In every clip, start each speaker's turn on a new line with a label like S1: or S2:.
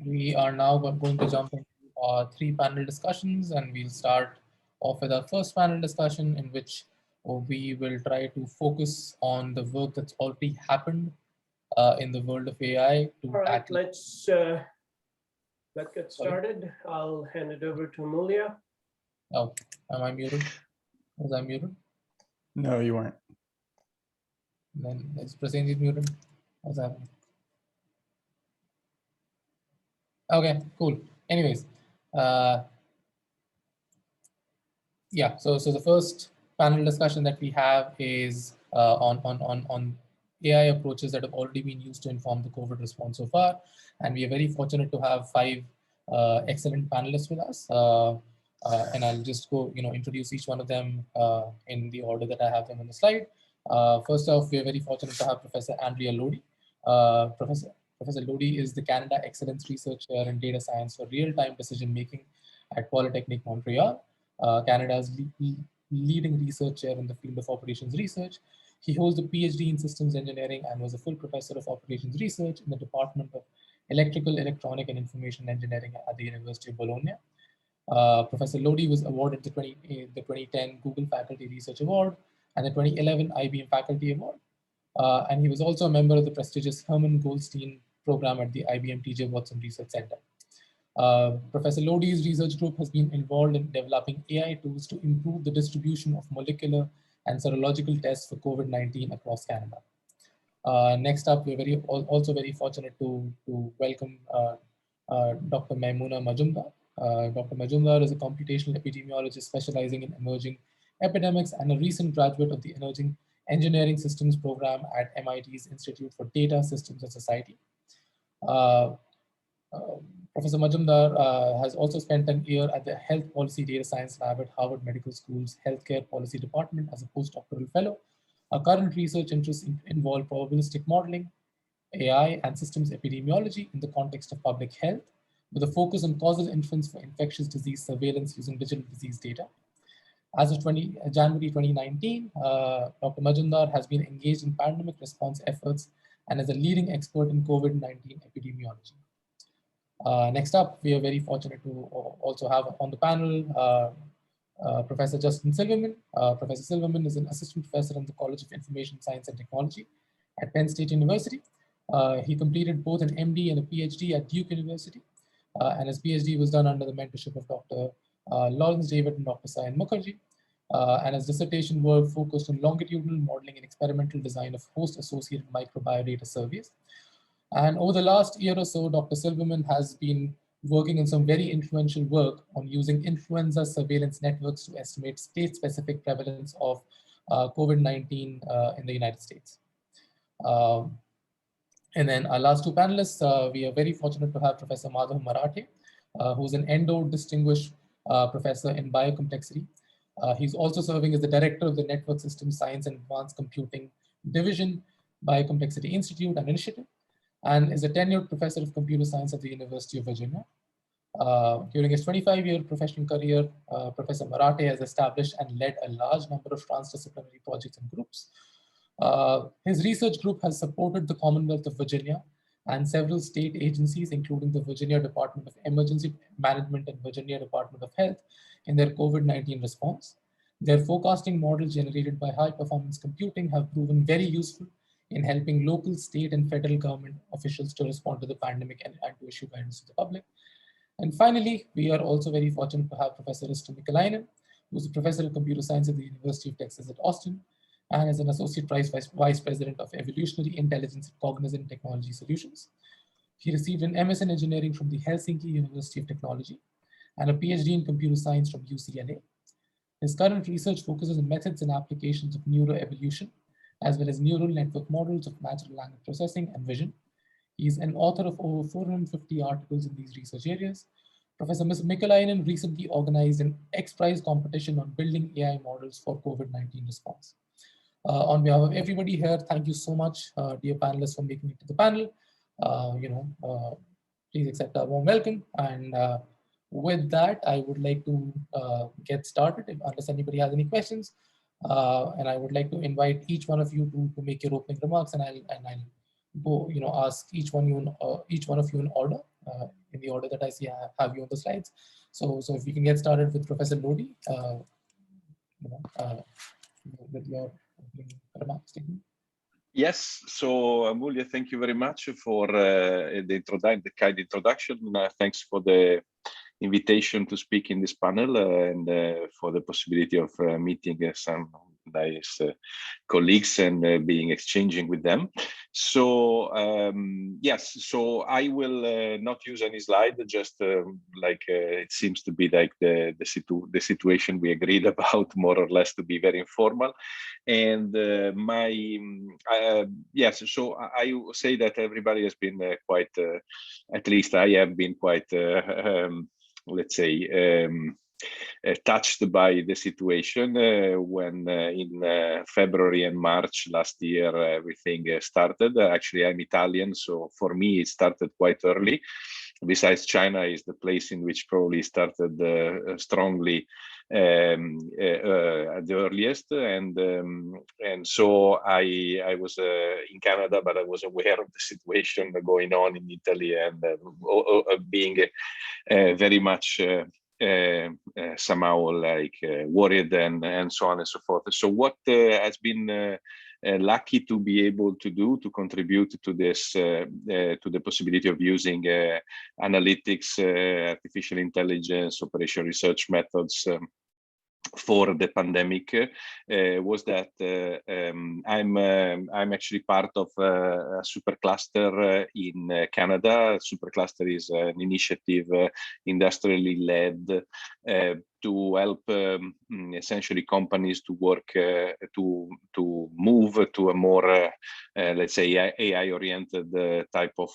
S1: We are now going to jump into our 3 panel discussions, and we'll start off with our first panel discussion, in which we will try to focus on the work that's already happened in the world of AI.
S2: All right, let's get started. I'll hand it over to Amelia.
S1: Oh, am I muted? Was I muted?
S3: No, you weren't.
S1: Then is Prasenjit muted? What's happening? Okay, cool. Anyways, yeah. So the first panel discussion that we have is on AI approaches that have already been used to inform the COVID response so far, and we are very fortunate to have 5 excellent panelists with us. And I'll just go, introduce each one of them in the order that I have them on the slide. First off, we are very fortunate to have Professor Andrea Lodi. Professor Lodi is the Canada Excellence Research Chair in Data Science for Real-Time Decision Making at Polytechnique, Montréal, Canada's leading research chair in the field of operations research. He holds a PhD in systems engineering and was a full professor of operations research in the Department of Electrical, Electronic and Information Engineering at the University of Bologna. Professor Lodi was awarded the 2010 Google Faculty Research Award and the 2011 IBM Faculty Award. And he was also a member of the prestigious Herman Goldstein program at the IBM TJ Watson Research Center. Professor Lodi's research group has been involved in developing AI tools to improve the distribution of molecular and serological tests for COVID-19 across Canada. Next up, we're also very fortunate to welcome Dr. Maimuna Majumdar. Dr. Majumdar is a computational epidemiologist specializing in emerging epidemics and a recent graduate of the Emerging Engineering Systems program at MIT's Institute for Data, Systems and Society. Professor Majumdar has also spent an year at the Health Policy Data Science Lab at Harvard Medical School's Healthcare Policy Department as a postdoctoral fellow. Our current research interests involve probabilistic modeling, AI, and systems epidemiology in the context of public health, with a focus on causal inference for infectious disease surveillance using digital disease data. As of January 2019, Dr. Majumdar has been engaged in pandemic response efforts and is a leading expert in COVID-19 epidemiology. Next up, we are very fortunate to also have on the panel Professor Justin Silverman. Professor Silverman is an assistant professor in the College of Information Science and Technology at Penn State University. He completed both an MD and a PhD at Duke University, and his PhD was done under the mentorship of Dr. Lawrence David and Dr. Sayan Mukherjee. And his dissertation work focused on longitudinal modeling and experimental design of host-associated microbiodata surveys. And over the last year or so, Dr. Silverman has been working on some very influential work on using influenza surveillance networks to estimate state-specific prevalence of COVID-19 in the United States. And then our last 2 panelists, we are very fortunate to have Professor Madhav Marathe, who's an Endo Distinguished Professor in Biocomplexity. He's also serving as the Director of the Network Systems Science and Advanced Computing Division, Biocomplexity Institute and Initiative, and is a tenured professor of computer science at the University of Virginia. During his 25-year professional career, Professor Marathe has established and led a large number of transdisciplinary projects and groups. His research group has supported the Commonwealth of Virginia and several state agencies, including the Virginia Department of Emergency Management and Virginia Department of Health, in their COVID-19 response. Their forecasting models generated by high-performance computing have proven very useful in helping local, state, and federal government officials to respond to the pandemic and to issue guidance to the public. And finally, we are also very fortunate to have Professor Risto Miikkulainen, who is a professor of computer science at the University of Texas at Austin, and is an associate vice president of evolutionary intelligence at Cognizant Technology Solutions. He received an MS in engineering from the Helsinki University of Technology and a PhD in computer science from UCLA. His current research focuses on methods and applications of neuroevolution, as well as neural network models of natural language processing and vision. He is an author of over 450 articles in these research areas. Professor Miikkulainen recently organized an X-Prize competition on building AI models for COVID-19 response. On behalf of everybody here, thank you so much, dear panelists, for making it to the panel. Please accept our warm welcome. And with that, I would like to get started, unless anybody has any questions. And I would like to invite each one of you to make your opening remarks, and I'll go, ask each one of you in order, in order that I see have you on the slides. So if we can get started with Professor Lodi, with your remarks.
S3: Yes, so Amelia, thank you very much for the kind introduction. Thanks for the invitation to speak in this panel and for the possibility of meeting some nice colleagues and exchanging with them. So yes, so I will not use any slide, just it seems to be like the situation we agreed about, more or less, to be very informal. And yes, so I will say that everybody has been quite, at least I have been quite, let's say, touched by the situation when in February and March last year everything started. Actually, I'm Italian, so for me it started quite early. Besides, China is the place in which probably started strongly at the earliest, and so I was in Canada, but I was aware of the situation going on in Italy and being very much somehow like worried and so on and so forth. So what has been lucky to be able to do to contribute to this, to the possibility of using analytics, artificial intelligence, operation research methods for the pandemic was that I'm actually part of a supercluster in Canada. Supercluster is an initiative industrially led to help essentially companies to work to move to a more let's say AI-oriented type of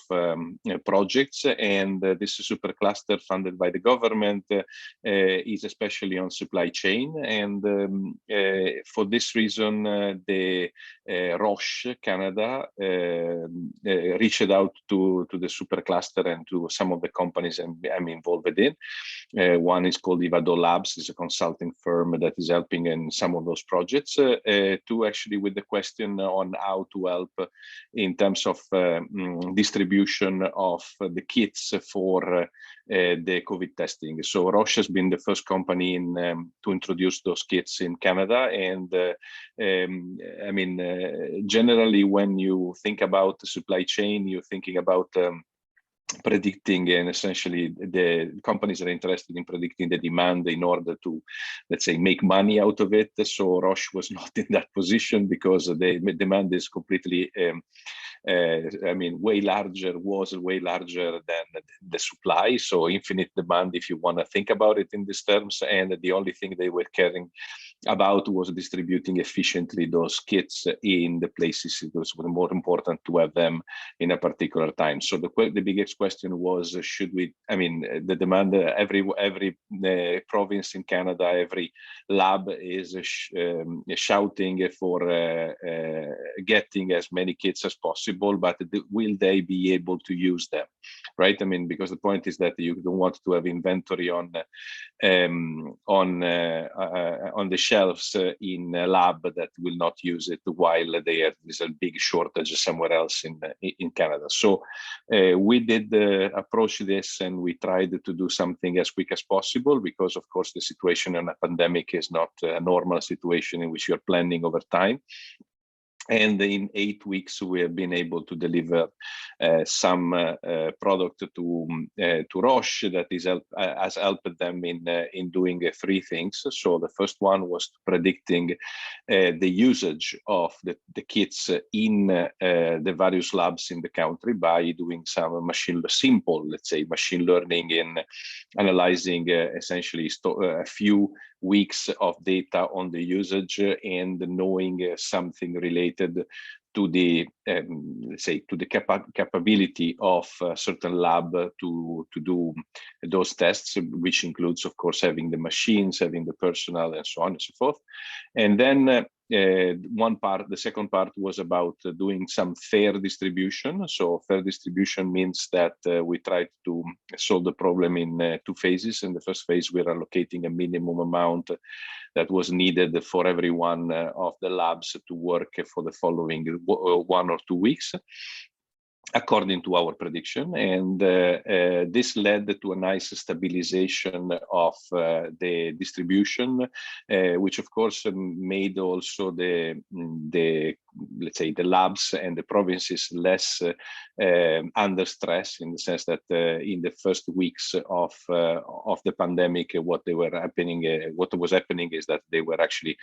S3: projects. And this supercluster funded by the government is especially on supply chain. And for this reason, the Roche Canada reached out to the supercluster and to some of the companies I'm involved in. One is called Ivado Labs, is a consulting firm that is helping in some of those projects to actually with the question on how to help in terms of distribution of the kits for the COVID testing. So Roche has been the first company in to introduce those kits in Canada. And I mean, generally, when you think about the supply chain, you're thinking about predicting, and essentially the companies are interested in predicting the demand in order to, let's say, make money out of it. So Roche was not in that position because the demand is completely I mean, way larger than the supply. So infinite demand, if you want to think about it in these terms. And the only thing they were caring about was distributing efficiently those kits in the places it was more important to have them in a particular time. So the biggest question was, should we, I mean, the demand, every province in Canada, every lab is shouting for getting as many kits as possible, but will they be able to use them, right? I mean, because the point is that you don't want to have inventory on the shelves in a lab that will not use it while there's a big shortage somewhere else in Canada. So we did approach this, and we tried to do something as quick as possible, because of course the situation in a pandemic is not a normal situation in which you're planning over time. And in 8 weeks, we have been able to deliver some product to Roche that has helped them in doing 3 things. So the first one was predicting the usage of the kits in the various labs in the country by doing some simple, let's say, machine learning in analyzing essentially a few weeks of data on the usage and knowing something related to the let's say to the capability of a certain lab to do those tests, which includes, of course, having the machines, having the personnel, and so on and so forth. And then the second part was about doing some fair distribution. So fair distribution means that we tried to solve the problem in 2 phases. In the first phase, we're allocating a minimum amount that was needed for every one of the labs to work for the following 1 or 2 weeks. according to our prediction, and this led to a nice stabilization of the distribution, which of course made also the let's say the labs and the provinces less under stress, in the sense that in the first weeks of the pandemic, what was happening is that they were actually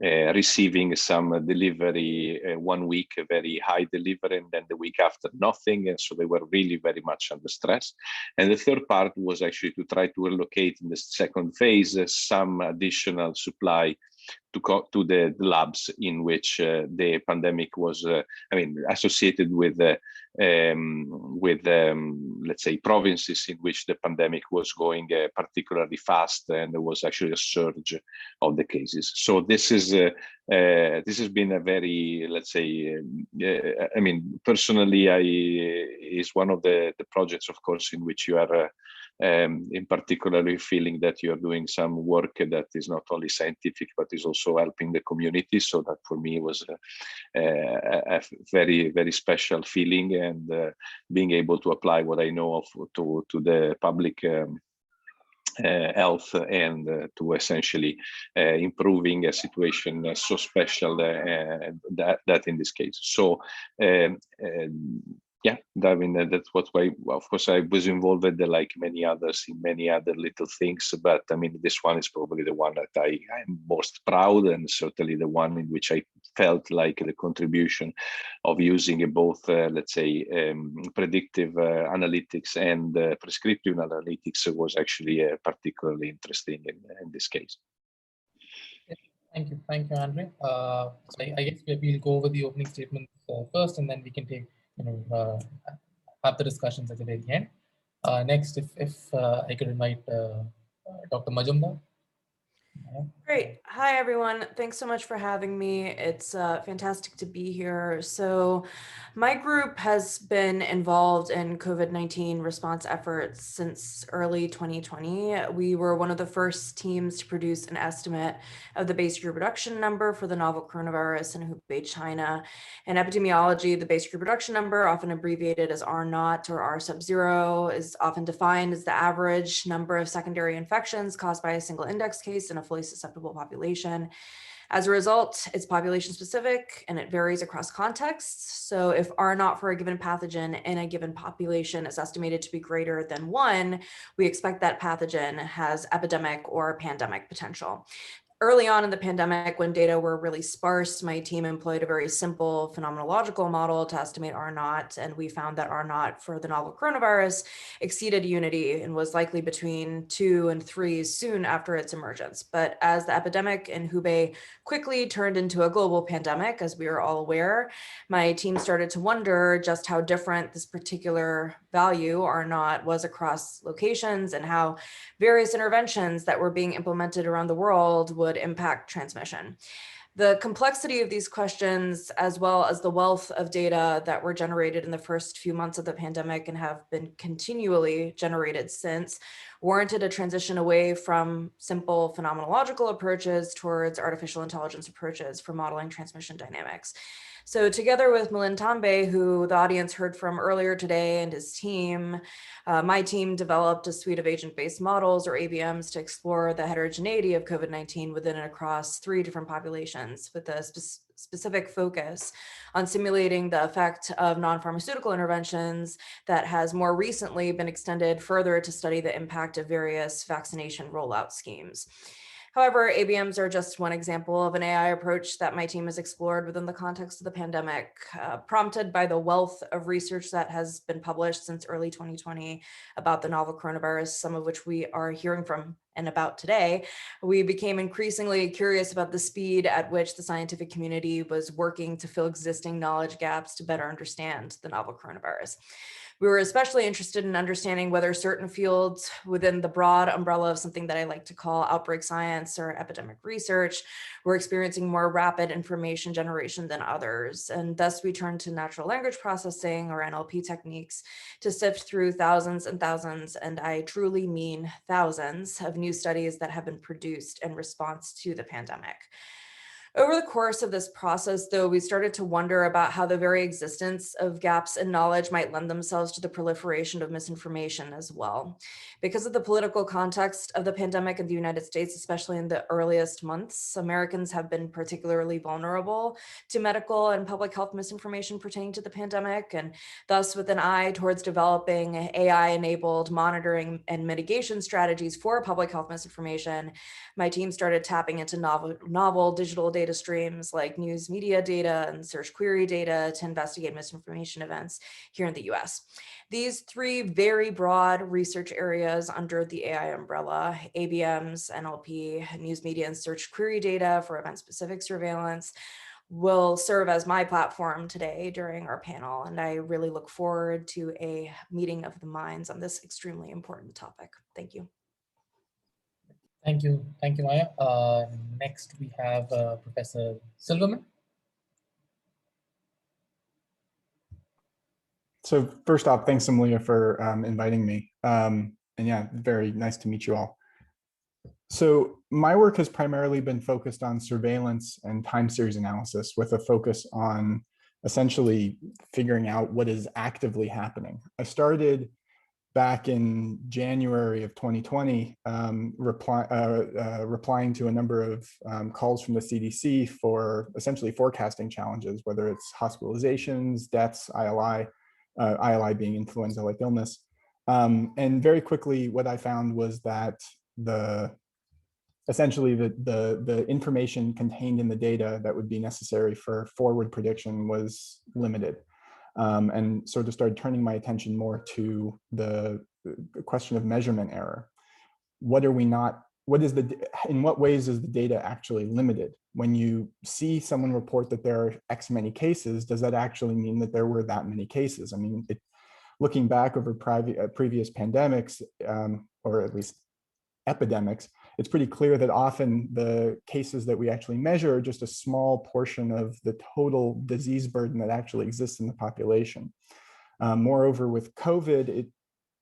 S3: receiving some delivery 1 week, a very high delivery, and then the week after nothing, and so they were really very much under stress. And the third part was actually to try to allocate in the second phase some additional supply to the labs in which the pandemic was, associated with let's say provinces in which the pandemic was going particularly fast, and there was actually a surge of the cases. So this has been a very, let's say, personally, is one of the projects, of course, in which you are in particularly feeling that you're doing some work that is not only scientific, but is also helping the community. So that for me was a very, very special feeling, and being able to apply what I know of to the public health, and to essentially improving a situation so special that in this case. So yeah, I mean, that's why, of course, I was involved like many others in many other little things, but I mean, this one is probably the one that I'm most proud, and certainly the one in which I felt like the contribution of using both, let's say, predictive analytics and prescriptive analytics was actually particularly interesting in this case.
S1: Thank you, Andrea. So I guess we'll go over the opening statements first, and then we can take, have the discussions at the very end. Next, if I could invite Dr. Majumdar.
S4: Great. Hi, everyone. Thanks so much for having me. It's fantastic to be here. So my group has been involved in COVID-19 response efforts since early 2020. We were one of the first teams to produce an estimate of the base reproduction number for the novel coronavirus in Hubei, China. In epidemiology, the base reproduction number, often abbreviated as R0 or R sub 0, is often defined as the average number of secondary infections caused by a single index case in a fully susceptible population. As a result, it's population specific and it varies across contexts. So if R0 for a given pathogen in a given population is estimated to be greater than 1, we expect that pathogen has epidemic or pandemic potential. Early on in the pandemic, when data were really sparse, my team employed a very simple phenomenological model to estimate R0, and we found that R0 for the novel coronavirus exceeded unity and was likely between 2 and 3 soon after its emergence. But as the epidemic in Hubei quickly turned into a global pandemic, as we are all aware, my team started to wonder just how different this particular value, R0, was across locations, and how various interventions that were being implemented around the world would impact transmission. The complexity of these questions, as well as the wealth of data that were generated in the first few months of the pandemic and have been continually generated since, warranted a transition away from simple phenomenological approaches towards artificial intelligence approaches for modeling transmission dynamics. So together with Mclennan Tambe, who the audience heard from earlier today, and his team, my team developed a suite of agent-based models, or ABMs, to explore the heterogeneity of COVID-19 within and across 3 different populations, with a specific focus on simulating the effect of non-pharmaceutical interventions that has more recently been extended further to study the impact of various vaccination rollout schemes. However, ABMs are just one example of an AI approach that my team has explored within the context of the pandemic, prompted by the wealth of research that has been published since early 2020 about the novel coronavirus, some of which we are hearing from and about today. We became increasingly curious about the speed at which the scientific community was working to fill existing knowledge gaps to better understand the novel coronavirus. We were especially interested in understanding whether certain fields within the broad umbrella of something that I like to call outbreak science or epidemic research were experiencing more rapid information generation than others. And thus we turned to natural language processing, or NLP techniques, to sift through thousands and thousands, and I truly mean thousands, of new studies that have been produced in response to the pandemic. Over the course of this process, though, we started to wonder about how the very existence of gaps in knowledge might lend themselves to the proliferation of misinformation as well. Because of the political context of the pandemic in the United States, especially in the earliest months, Americans have been particularly vulnerable to medical and public health misinformation pertaining to the pandemic. And thus, with an eye towards developing AI-enabled monitoring and mitigation strategies for public health misinformation, my team started tapping into novel digital data streams like news media data and search query data to investigate misinformation events here in the US. These three very broad research areas under the AI umbrella, ABMs, NLP, news media, and search query data for event-specific surveillance, will serve as my platform today during our panel. And I really look forward to a meeting of the minds on this extremely important topic. Thank you.
S1: Thank you, Maya. Next, we have Professor Silverman.
S5: So first off, thanks, Amelia, for inviting me. And yeah, very nice to meet you all. So my work has primarily been focused on surveillance and time series analysis with a focus on essentially figuring out what is actively happening. I started back in January of 2020, replying to a number of calls from the CDC for essentially forecasting challenges, whether it's hospitalizations, deaths, ILI being influenza-like illness. And very quickly, what I found was that essentially the information contained in the data that would be necessary for forward prediction was limited. And sort of started turning my attention more to the question of measurement error. In what ways is the data actually limited? When you see someone report that there are X many cases, does that actually mean that there were that many cases? I mean, looking back over previous pandemics, or at least epidemics, it's pretty clear that often the cases that we actually measure are just a small portion of the total disease burden that actually exists in the population. Moreover, with COVID, it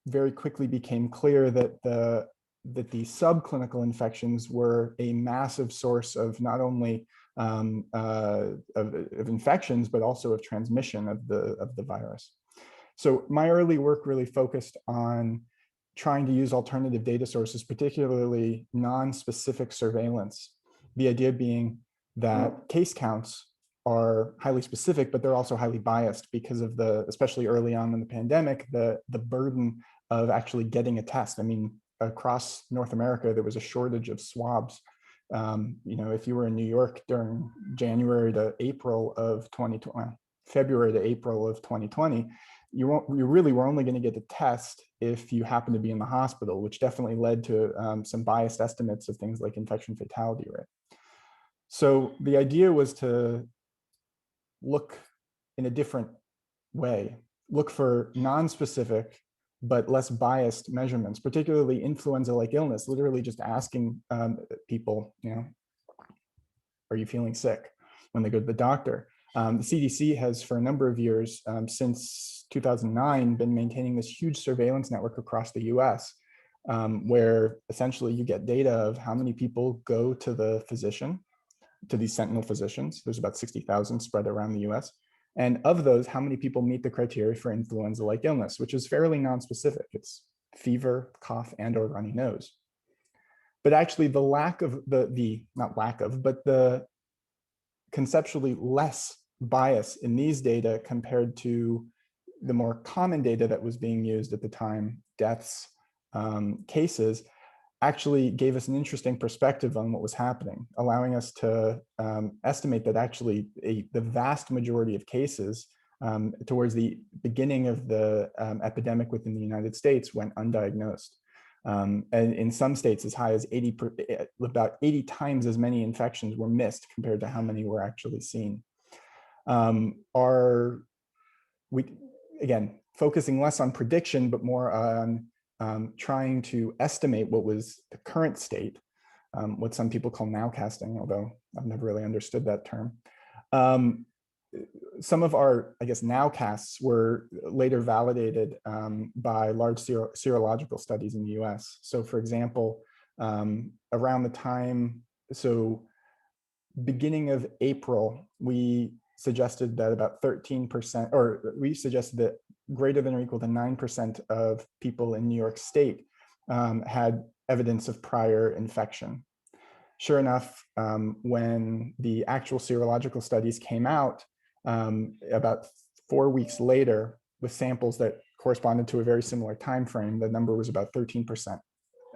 S5: very quickly became clear that the subclinical infections were a massive source of not only of infections, but also of transmission of the virus. So my early work really focused on trying to use alternative data sources, particularly non-specific surveillance. The idea being that case counts are highly specific, but they're also highly biased because of especially early on in the pandemic, the burden of actually getting a test. I mean, across North America, there was a shortage of swabs. If you were in New York during January to April of 2020, February to April of 2020, you really were only going to get the test if you happen to be in the hospital, which definitely led to some biased estimates of things like infection fatality rate. So the idea was to look in a different way, look for non-specific but less biased measurements, particularly influenza-like illness, literally just asking people, are you feeling sick when they go to the doctor? The CDC has, for a number of years, since 2009, been maintaining this huge surveillance network across the US, where essentially you get data of how many people go to the physician, to these sentinel physicians. There's about 60,000 spread around the US. And of those, how many people meet the criteria for influenza-like illness, which is fairly non-specific. It's fever, cough, and/or runny nose. But actually the the conceptually less bias in these data compared to the more common data that was being used at the time, deaths, cases, actually gave us an interesting perspective on what was happening, allowing us to estimate that actually the vast majority of cases towards the beginning of the epidemic within the United States went undiagnosed. And in some states, as high as about 80 times as many infections were missed compared to how many were actually seen. Again, focusing less on prediction, but more on trying to estimate what was the current state, what some people call nowcasting, although I've never really understood that term. Some of our, nowcasts were later validated by large serological studies in the US. So for example, around the time, beginning of April, we suggested that about 13%, or we suggested that greater than or equal to 9% of people in New York State had evidence of prior infection. Sure enough, when the actual serological studies came out, about 4 weeks later, with samples that corresponded to a very similar time frame, the number was about 13%.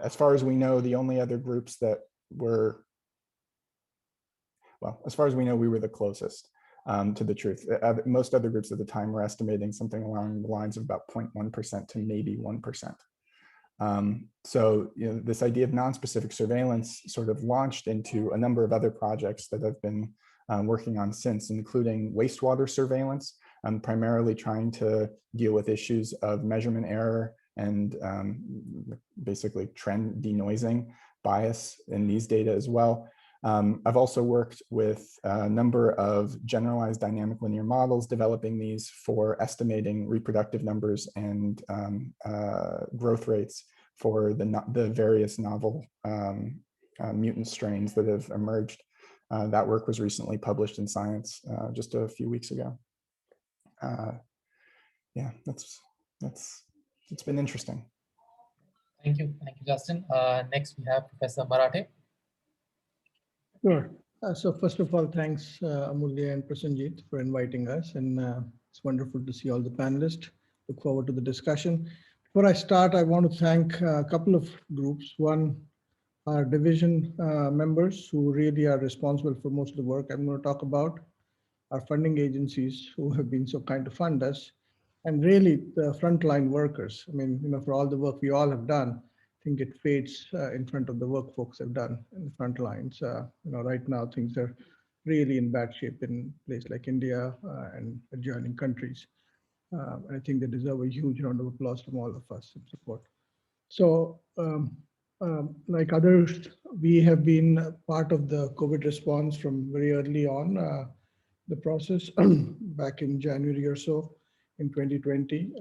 S5: As far as we know, the only other groups that were, well, as far as we know, we were the closest to the truth. Most other groups at the time were estimating something along the lines of about 0.1% to maybe 1%. So, this idea of non-specific surveillance sort of launched into a number of other projects that I've been working on since, including wastewater surveillance, primarily trying to deal with issues of measurement error and basically trend denoising bias in these data as well. I've also worked with a number of generalized dynamic linear models, developing these for estimating reproductive numbers and growth rates for the various novel mutant strains that have emerged. That work was recently published in Science just a few weeks ago. Yeah, it's been interesting.
S1: Thank you, Justin. Next, we have Professor Marathe.
S6: Sure. So first of all, thanks Amulya and Prasenjit for inviting us, and it's wonderful to see all the panelists. Look forward to the discussion. Before I start, I want to thank a couple of groups. One, our division members who really are responsible for most of the work I'm going to talk about, our funding agencies who have been so kind to fund us, and really the frontline workers. I mean, for all the work we all have done, I think it fades in front of the work folks have done in the front lines. Right now things are really in bad shape in places like India and adjoining countries. I think they deserve a huge round of applause from all of us in support. So, like others, we have been part of the COVID response from very early on the process back in January or so in 2020.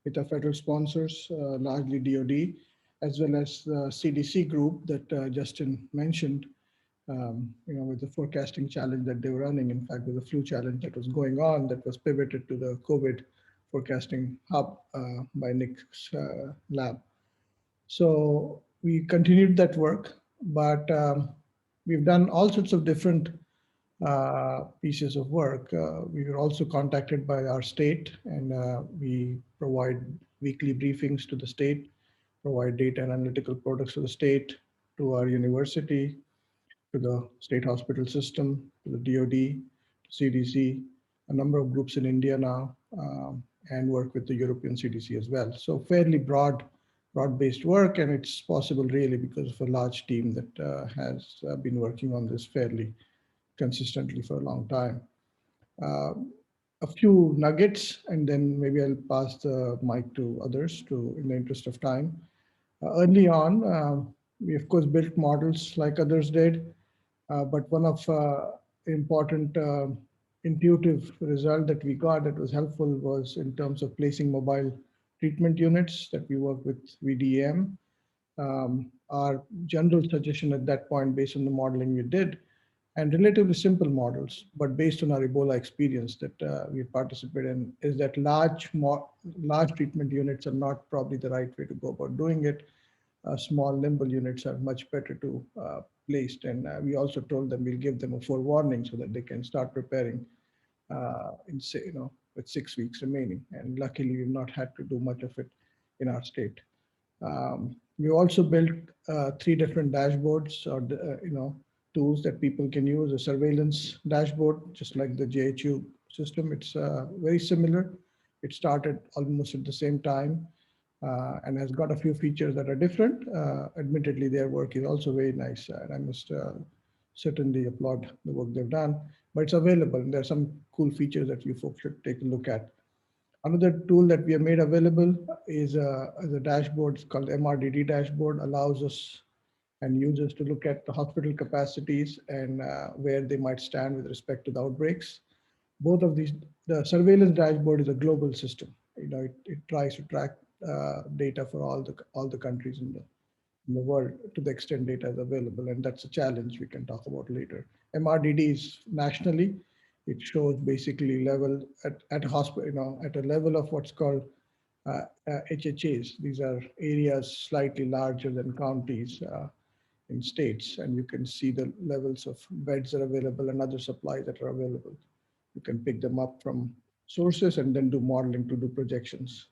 S6: With our federal sponsors, largely DoD, as well as the CDC group that Justin mentioned, with the forecasting challenge that they were running. In fact, with the flu challenge that was going on, that was pivoted to the COVID forecasting hub by Nick's lab. So we continued that work, but we've done all sorts of different pieces of work. We were also contacted by our state, and we provide weekly briefings to the state, provide data and analytical products to the state, to our university, to the state hospital system, to the DoD, CDC, a number of groups in India now, and work with the European CDC as well. So fairly broad-based work, and it's possible really because of a large team that has been working on this fairly consistently for a long time. A few nuggets, and then maybe I'll pass the mic to others in the interest of time. Early on, we of course built models like others did, but one of important intuitive result that we got that was helpful was in terms of placing mobile treatment units that we work with VDM. Our general suggestion at that point, based on the modeling we did, and relatively simple models, but based on our Ebola experience that we participate in, is that large treatment units are not probably the right way to go about doing it. Small nimble units are much better to placed, and we also told them we'll give them a forewarning so that they can start preparing with 6 weeks remaining. And luckily, we've not had to do much of it in our state. We also built 3 different dashboards or tools that people can use. A surveillance dashboard, just like the JHU system. It's very similar. It started almost at the same time and has got a few features that are different. Admittedly, their work is also very nice, and I must certainly applaud the work they've done. But it's available, and there are some cool features that you folks should take a look at. Another tool that we have made available is a dashboard. It's called Mrdd Dashboard. Allows us and users to look at the hospital capacities and where they might stand with respect to the outbreaks. Both of these, the surveillance dashboard is a global system. It tries to track data for all the countries in the world to the extent data is available. And that's a challenge we can talk about later. MRDD is nationally. It shows basically level at hospital, at a level of what's called HHAs. These are areas slightly larger than counties in states, and you can see the levels of beds that are available and other supplies that are available. You can pick them up from sources and then do modeling to do projections.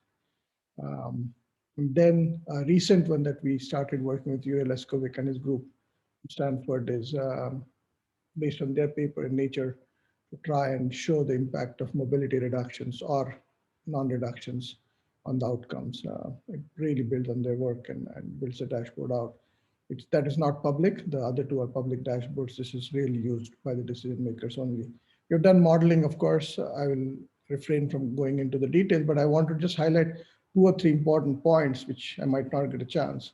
S6: And then a recent one that we started working with Uriel Leskovic and his group in Stanford is based on their paper in Nature to try and show the impact of mobility reductions or non-reductions on the outcomes. It really builds on their work and builds a dashboard out. That is not public. The other two are public dashboards. This is really used by the decision makers only. You've done modeling, of course. I will refrain from going into the detail, but I want to just highlight 2 or 3 important points, which I might not get a chance.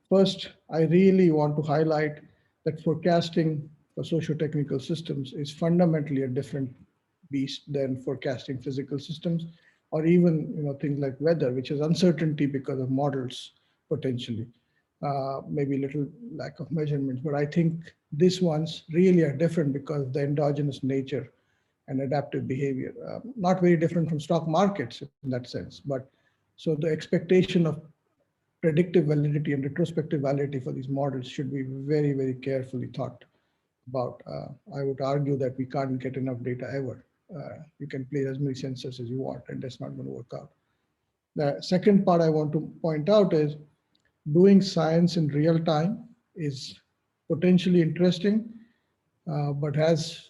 S6: First, I really want to highlight that forecasting for socio-technical systems is fundamentally a different beast than forecasting physical systems, or even things like weather, which is uncertainty because of models potentially. Maybe a little lack of measurements, but I think these ones really are different because of the endogenous nature and adaptive behavior. Not very different from stock markets in that sense, but so the expectation of predictive validity and retrospective validity for these models should be very, very carefully thought about. I would argue that we can't get enough data ever. You can play as many sensors as you want, and that's not going to work out. The second part I want to point out is doing science in real time is potentially interesting, but has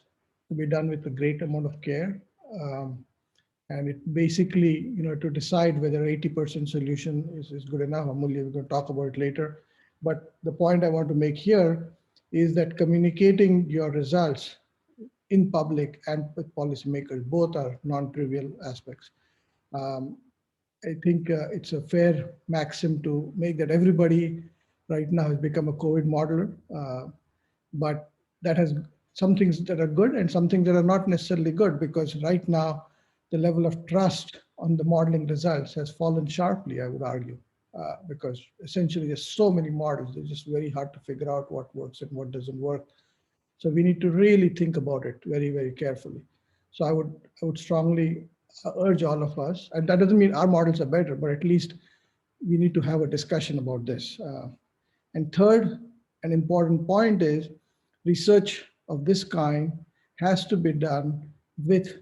S6: to be done with a great amount of care. And it basically, to decide whether 80% solution is good enough. Amulya, we're going to talk about it later. But the point I want to make here is that communicating your results in public and with policymakers, both are non-trivial aspects. I think it's a fair maxim to make that everybody right now has become a COVID modeler, but that has some things that are good and some things that are not necessarily good, because right now the level of trust on the modeling results has fallen sharply, I would argue, because essentially there's so many models, it's just very hard to figure out what works and what doesn't work. So we need to really think about it very, very carefully. So I would strongly urge all of us, and that doesn't mean our models are better, but at least we need to have a discussion about this. And third, an important point is research of this kind has to be done with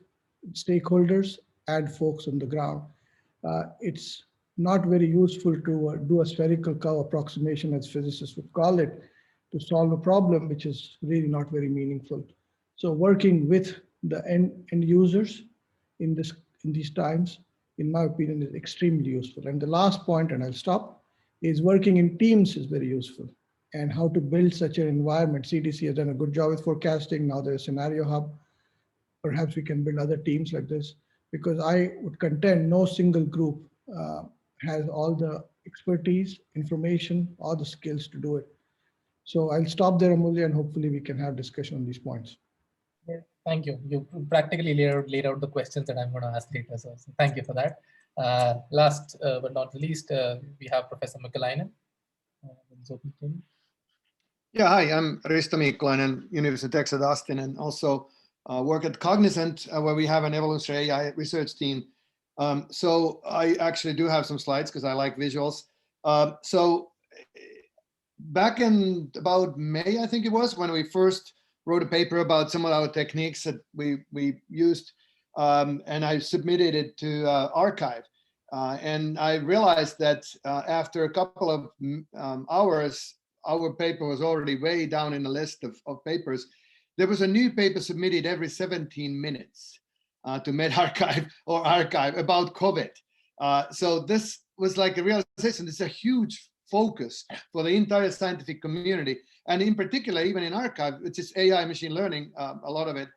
S6: stakeholders and folks on the ground. It's not very useful to do a spherical curve approximation, as physicists would call it, to solve a problem which is really not very meaningful. So working with the end users in these times, in my opinion, is extremely useful. And the last point, and I'll stop, is working in teams is very useful, and how to build such an environment. CDC has done a good job with forecasting. Now there's a scenario hub. Perhaps we can build other teams like this, because I would contend no single group has all the expertise, information, or the skills to do it. So I'll stop there, Amulya, and hopefully we can have discussion on these points.
S1: Yeah, thank you. You practically laid out the questions that I'm going to ask later. So thank you for that. Last but not least, we have Professor Mclennan.
S7: Yeah, hi, I'm Risto Miikkulainen, University of Texas at Austin, and also work at Cognizant, where we have an evolutionary AI research team. So I actually do have some slides because I like visuals. So back in about May, I think it was, when we first wrote a paper about some of our techniques that we used, and I submitted it to arXiv. And I realized that after a couple of hours, our paper was already way down in the list of papers. There was a new paper submitted every 17 minutes to medRxiv or arXiv about COVID. So this was like a realization. This is a huge focus for the entire scientific community. And in particular, even in arXiv, which is AI machine learning, a lot of it,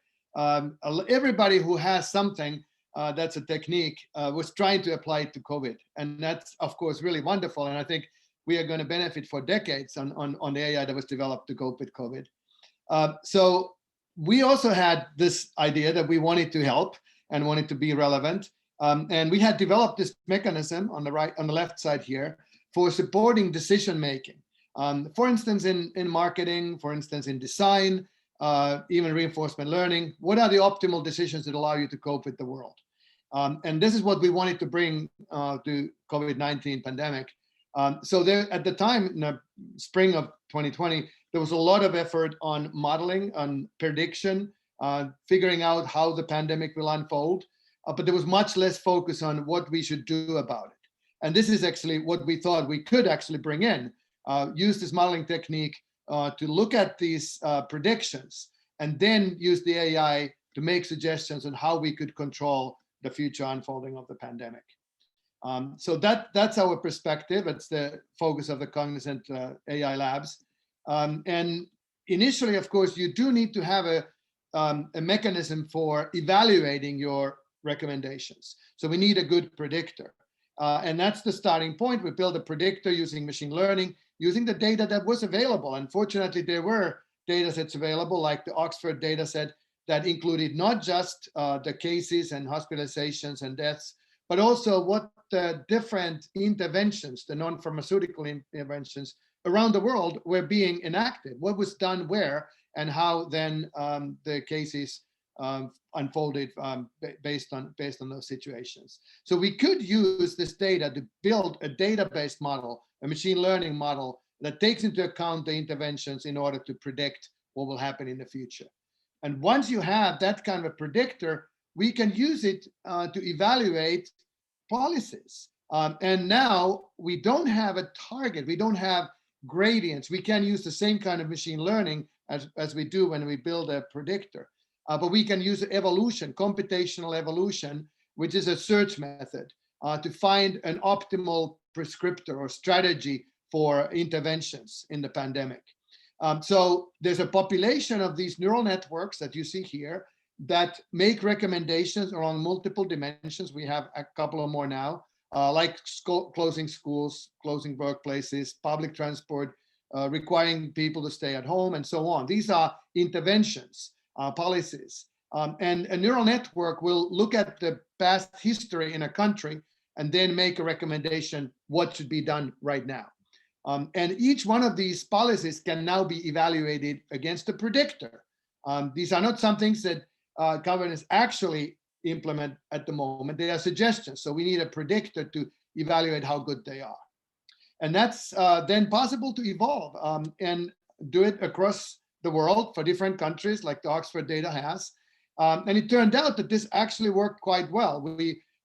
S7: everybody who has something that's a technique was trying to apply it to COVID. And that's, of course, really wonderful. And I think we are going to benefit for decades on the AI that was developed to cope with COVID. So we also had this idea that we wanted to help and wanted to be relevant. And we had developed this mechanism on the left side here for supporting decision-making. For instance, in marketing, for instance, in design, even reinforcement learning, what are the optimal decisions that allow you to cope with the world? And this is what we wanted to bring to COVID-19 pandemic. So there, at the time, in the spring of 2020, there was a lot of effort on modeling, on prediction, figuring out how the pandemic will unfold, but there was much less focus on what we should do about it. And this is actually what we thought we could actually bring in, use this modeling technique to look at these predictions, and then use the AI to make suggestions on how we could control the future unfolding of the pandemic. So that's our perspective. It's the focus of the Cognizant AI labs. And initially, of course, you do need to have a mechanism for evaluating your recommendations. So we need a good predictor. And that's the starting point. We built a predictor using machine learning, using the data that was available. Unfortunately, there were data sets available, like the Oxford data set, that included not just the cases and hospitalizations and deaths, but also what the different interventions, the non-pharmaceutical interventions around the world were being enacted, what was done where, and how then the cases unfolded based on those situations. So we could use this data to build a database model, a machine learning model that takes into account the interventions in order to predict what will happen in the future. And once you have that kind of a predictor, we can use it to evaluate policies. And now we don't have a target, we don't have gradients. We can use the same kind of machine learning as we do when we build a predictor. But we can use evolution, computational evolution, which is a search method to find an optimal prescriptor or strategy for interventions in the pandemic. So there's a population of these neural networks that you see here that make recommendations along multiple dimensions. We have a couple of more now, like closing schools, closing workplaces, public transport, requiring people to stay at home, and so on. These are interventions, policies. And a neural network will look at the past history in a country and then make a recommendation what should be done right now. And each one of these policies can now be evaluated against a predictor. These are not some things that governments actually implement at the moment. They are suggestions. So we need a predictor to evaluate how good they are. And that's then possible to evolve and do it across the world for different countries, like the Oxford data has. And it turned out that this actually worked quite well.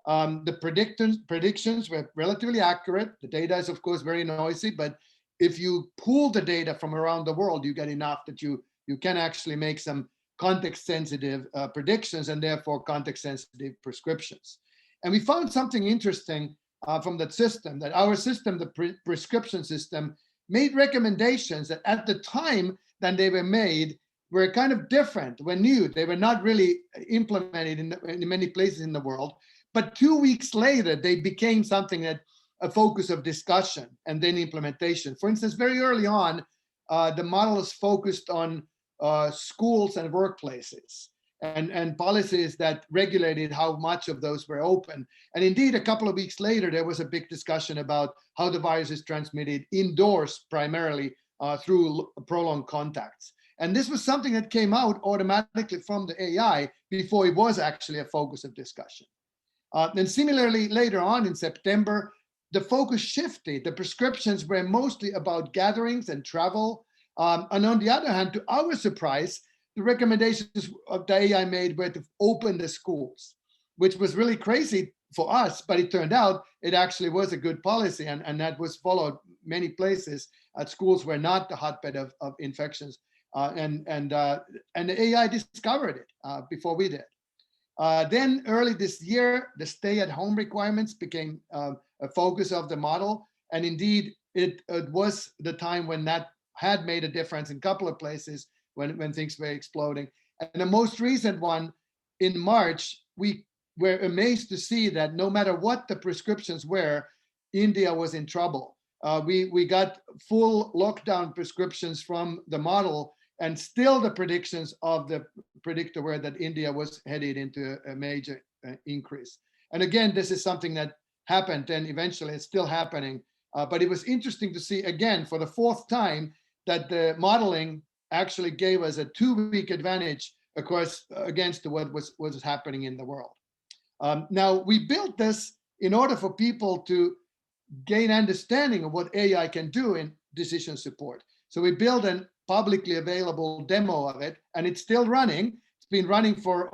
S7: The predictions were relatively accurate. The data is, of course, very noisy, but if you pool the data from around the world, you get enough that you can actually make some context-sensitive predictions and therefore context-sensitive prescriptions. And we found something interesting from that system, that our system, the prescription system, made recommendations that at the time that they were made were kind of different, were new. They were not really implemented in many places in the world. But 2 weeks later, they became something that a focus of discussion and then implementation. For instance, very early on, the model is focused on schools and workplaces and policies that regulated how much of those were open. And indeed, a couple of weeks later, there was a big discussion about how the virus is transmitted indoors, primarily through prolonged contacts. And this was something that came out automatically from the AI before it was actually a focus of discussion. And similarly, later on in September, the focus shifted. The prescriptions were mostly about gatherings and travel. And on the other hand, to our surprise, the recommendations of the AI made were to open the schools, which was really crazy for us, but it turned out it actually was a good policy, and that was followed many places. Schools were not the hotbed of infections, and the AI discovered it before we did. Then early this year, the stay-at-home requirements became a focus of the model. And indeed, it was the time when that had made a difference in a couple of places when things were exploding. And the most recent one, in March, we were amazed to see that no matter what the prescriptions were, India was in trouble. We got full lockdown prescriptions from the model, and still the predictions of the predictor were that India was headed into a major increase. And again, this is something that happened, and eventually it's still happening But it was interesting to see again for the fourth time that the modeling actually gave us a 2-week advantage against what was happening in the world. Now we built this in order for people to gain understanding of what AI can do in decision support. So we built a publicly available demo of it, and it's still running. It's been running for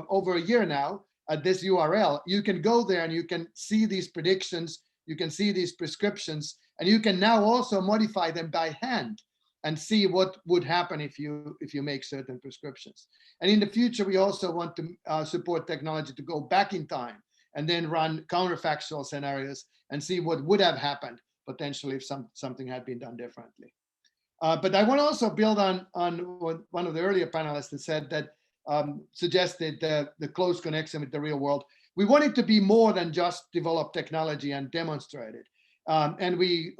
S7: over a year now at this URL. You can go there and you can see these predictions, you can see these prescriptions, and you can now also modify them by hand and see what would happen if you make certain prescriptions. And in the future, we also want to support technology to go back in time and then run counterfactual scenarios and see what would have happened potentially if something had been done differently. But I want to also build on what one of the earlier panelists had said that suggested the close connection with the real world. We want it to be more than just develop technology and demonstrate it. And we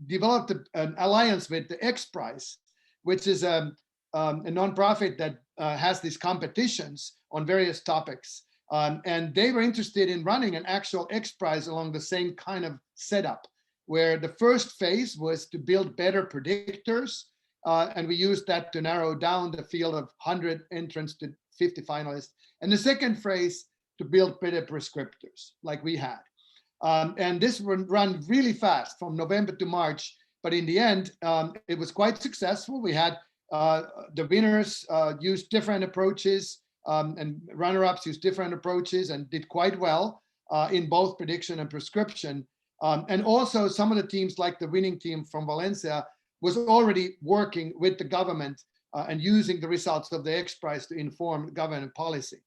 S7: developed an alliance with the X Prize, which is a nonprofit that has these competitions on various topics. And they were interested in running an actual X Prize along the same kind of setup, where the first phase was to build better predictors. And we used that to narrow down the field of 100 entrants to 50 finalists. And the second phase to build better prescriptors like we had. And this run really fast from November to March. But in the end, it was quite successful. We had the winners used different approaches and runner-ups used different approaches and did quite well in both prediction and prescription. And also some of the teams, like the winning team from Valencia, was already working with the government and using the results of the X Prize to inform government policy.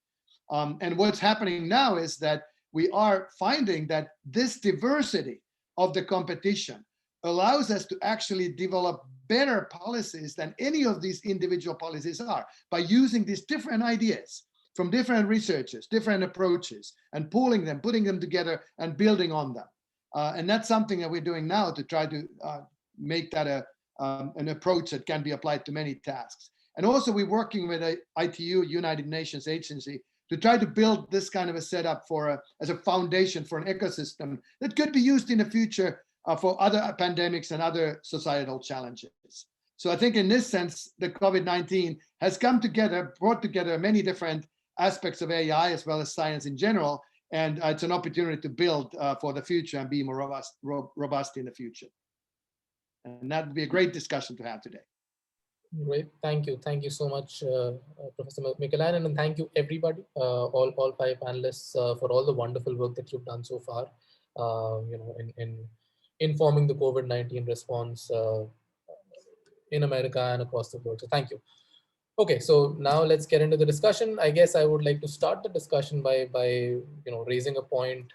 S7: And what's happening now is that we are finding that this diversity of the competition allows us to actually develop better policies than any of these individual policies are, by using these different ideas from different researchers, different approaches, and pooling them, putting them together and building on them. And that's something that we're doing now to try to make that an approach that can be applied to many tasks. And also we're working with a ITU, United Nations agency, to try to build this kind of a setup as a foundation for an ecosystem that could be used in the future for other pandemics and other societal challenges. So I think in this sense, the COVID-19 has come together, brought together many different aspects of AI as well as science in general, and it's an opportunity to build for the future and be more robust in the future. And that would be a great discussion to have today.
S1: Great, thank you so much, Professor Mclennan, and thank you everybody, all 5 panelists, for all the wonderful work that you've done so far, in informing the COVID-19 response in America and across the world. So thank you. Okay, so now let's get into the discussion. I guess I would like to start the discussion by raising a point.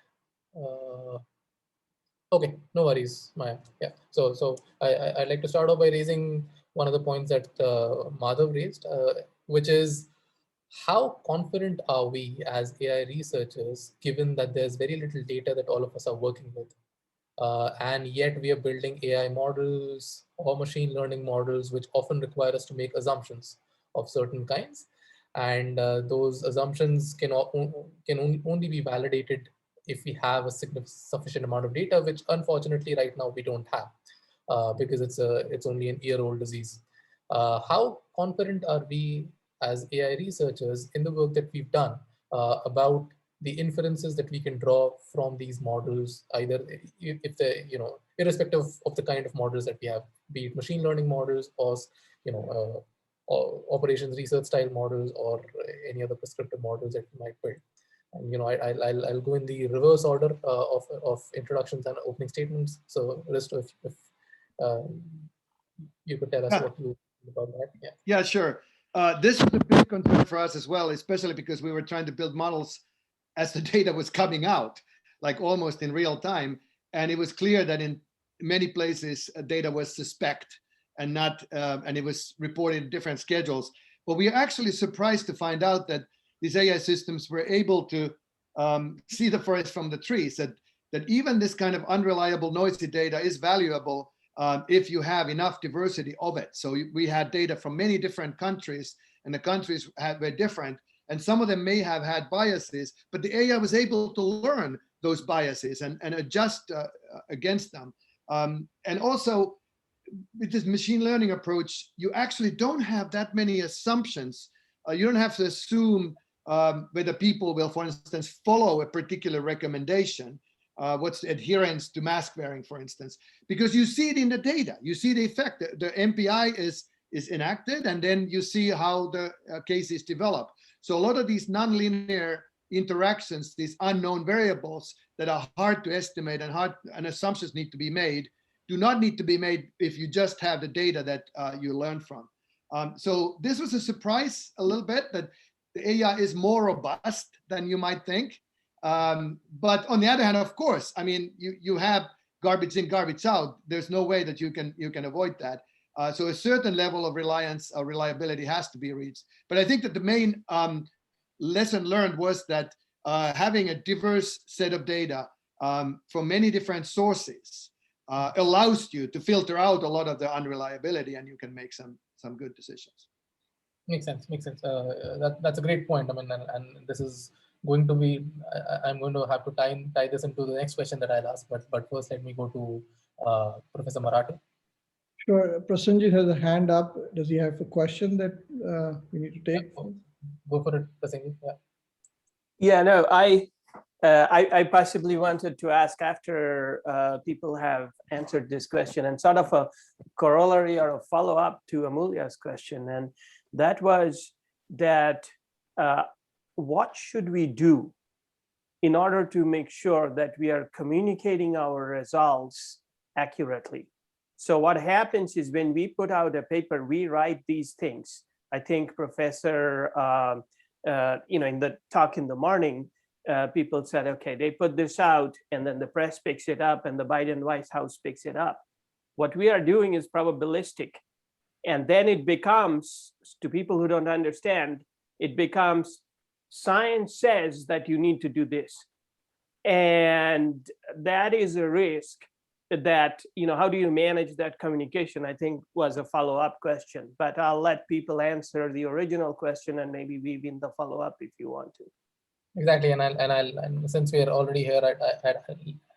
S1: Okay, no worries, Maya. Yeah, so I'd like to start off by raising one of the points that Madhav raised, which is how confident are we as AI researchers, given that there's very little data that all of us are working with, and yet we are building AI models or machine learning models, which often require us to make assumptions of certain kinds, and those assumptions can only be validated if we have a sufficient amount of data, which unfortunately right now we don't have. Because it's only an year-old disease. How confident are we as AI researchers in the work that we've done about the inferences that we can draw from these models, either if they, irrespective of the kind of models that we have, be it machine learning models or or operations research style models or any other prescriptive models that we might build. And I'll go in the reverse order of introductions and opening statements. So Risto, if you could tell us what you think about that.
S7: Yeah, sure. This was a big concern for us as well, especially because we were trying to build models as the data was coming out, like almost in real time. And it was clear that in many places data was suspect and not, and it was reported in different schedules. But we are actually surprised to find out that these AI systems were able to see the forest from the trees, that even this kind of unreliable, noisy data is valuable if you have enough diversity of it. So we had data from many different countries, and the countries were different, and some of them may have had biases, but the AI was able to learn those biases and adjust against them. And also, with this machine learning approach, you actually don't have that many assumptions. You don't have to assume whether people will, for instance, follow a particular recommendation. What's the adherence to mask wearing, for instance, because you see it in the data. You see the effect. The MPI is enacted, and then you see how the cases develop. So a lot of these nonlinear interactions, these unknown variables that are hard to estimate and assumptions need to be made, do not need to be made if you just have the data that you learn from. So this was a surprise a little bit, that the AI is more robust than you might think. But on the other hand, of course, I mean, you have garbage in, garbage out. There's no way that you can avoid that. So a certain level of reliance or reliability has to be reached. But I think that the main lesson learned was that having a diverse set of data from many different sources allows you to filter out a lot of the unreliability, and you can make some good decisions.
S1: Makes sense. Makes sense. That's a great point. I mean, and this is going to be. I'm going to have to tie this into the next question that I'll ask. But first, let me go to Professor Marathe.
S6: Sure. Prasenjit has a hand up. Does he have a question that we need to take?
S1: Go for it, Prasenjit. Yeah.
S2: Yeah. No. I possibly wanted to ask after people have answered this question, and sort of a corollary or a follow-up to Amulya's question, and that was that what should we do in order to make sure that we are communicating our results accurately? So what happens is, when we put out a paper, we write these things. I think Professor, in the talk in the morning, people said, okay, they put this out and then the press picks it up and the Biden White House picks it up. What we are doing is probabilistic. And then it becomes, to people who don't understand, it becomes science says that you need to do this. And that is a risk that, how do you manage that communication, I think was a follow-up question. But I'll let people answer the original question and maybe weave in the follow-up if you want to.
S1: Exactly, and since we are already here,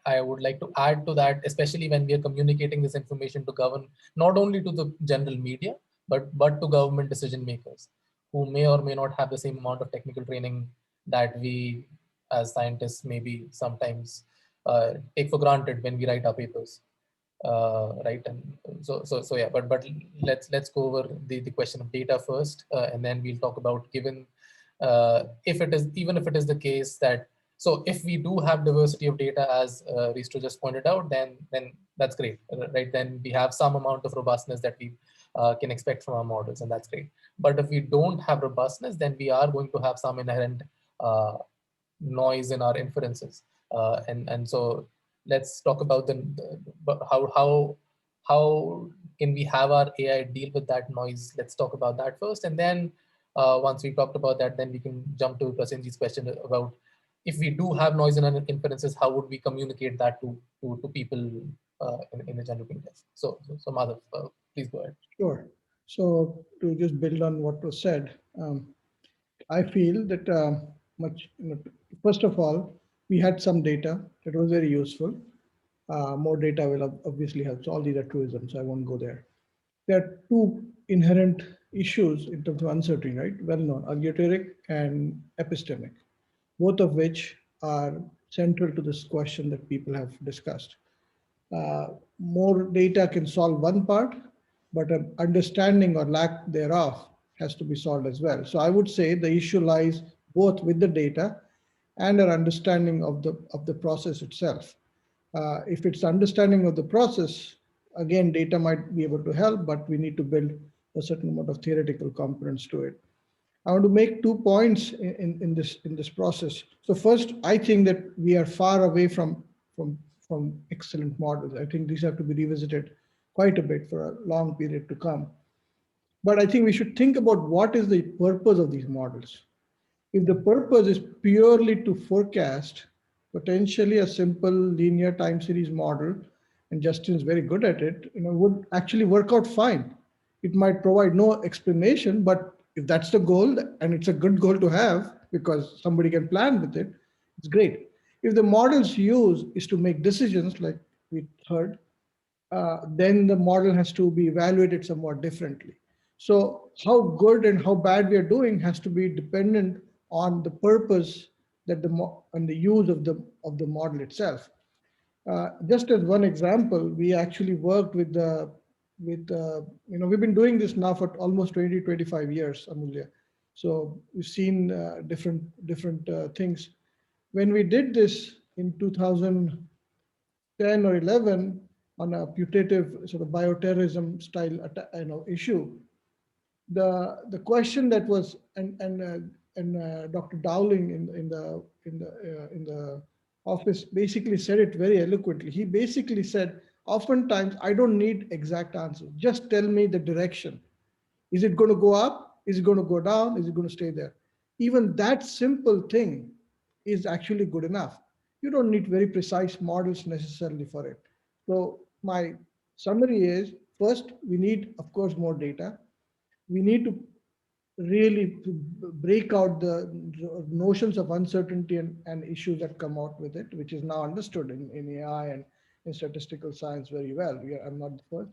S1: I would like to add to that, especially when we are communicating this information to govern, not only to the general media, but to government decision makers, who may or may not have the same amount of technical training that we as scientists maybe sometimes take for granted when we write our papers, right? And so yeah. But let's go over the question of data first, and then we'll talk about even if it is the case that, so if we do have diversity of data, as Risto just pointed out, then that's great, right? Then we have some amount of robustness that we can expect from our models, and that's great. But if we don't have robustness, then we are going to have some inherent noise in our inferences, and so let's talk about how can we have our AI deal with that noise. Let's talk about that first, and then once we've talked about that, then we can jump to Prasenjit's question about, if we do have noise in our inferences, how would we communicate that to people in the general context? So Madhav, please go ahead.
S6: Sure. So to just build on what was said, I feel that first of all, we had some data that was very useful. More data will obviously help. So all these are truisms, so I won't go there. There are two inherent issues in terms of uncertainty, right? Well known, algoritmic and epistemic, both of which are central to this question that people have discussed. More data can solve one part, but an understanding or lack thereof has to be solved as well. So I would say the issue lies both with the data and our understanding of the process itself. If it's understanding of the process, again, data might be able to help, but we need to build a certain amount of theoretical components to it. I want to make 2 points in this process. So first, I think that we are far away from excellent models. I think these have to be revisited quite a bit for a long period to come. But I think we should think about what is the purpose of these models. If the purpose is purely to forecast, potentially a simple linear time series model, and Justin is very good at it, would actually work out fine. It might provide no explanation, but if that's the goal, and it's a good goal to have because somebody can plan with it, it's great. If the models used is to make decisions, like we heard, then the model has to be evaluated somewhat differently. So how good and how bad we are doing has to be dependent on the purpose that and the use of the model itself. Just as one example, we actually worked with we've been doing this now for almost 25 years, Amulya. So we've seen different things. When we did this in 2010 or 11 on a putative sort of bioterrorism style issue, the question that was and Dr. Dowling in the office basically said it very eloquently. He basically said, oftentimes I don't need exact answers. Just tell me the direction. Is it going to go up? Is it going to go down? Is it going to stay there? Even that simple thing is actually good enough. You don't need very precise models necessarily for it. So my summary is, first, we need, of course, more data. We need to really break out the notions of uncertainty and issues that come out with it, which is now understood in AI and in statistical science very well. I'm not the first.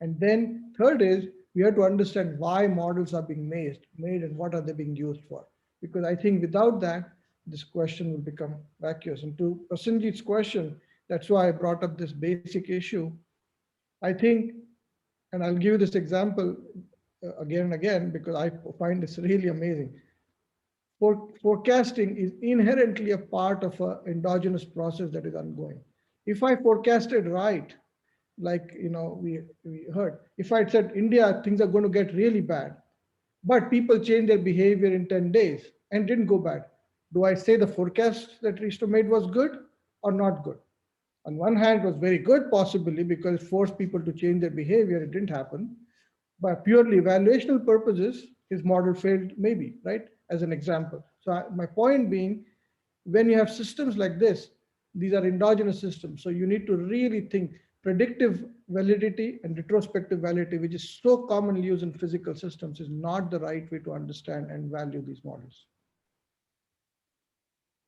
S6: And then third is, we have to understand why models are being made and what are they being used for. Because I think without that, this question will become vacuous. And to Prasenjit's question, that's why I brought up this basic issue. I think, and I'll give you this example again and again, because I find this really amazing. Forecasting is inherently a part of an endogenous process that is ongoing. If I forecasted right, like we heard, if I said India, things are going to get really bad, but people change their behavior in 10 days and didn't go bad, do I say the forecast that Risto made was good or not good? On one hand, it was very good, possibly, because it forced people to change their behavior. It didn't happen. By purely evaluational purposes, his model failed, maybe, right? As an example. So my point being, when you have systems like this, these are endogenous systems. So you need to really think predictive validity and retrospective validity, which is so commonly used in physical systems, is not the right way to understand and value these models.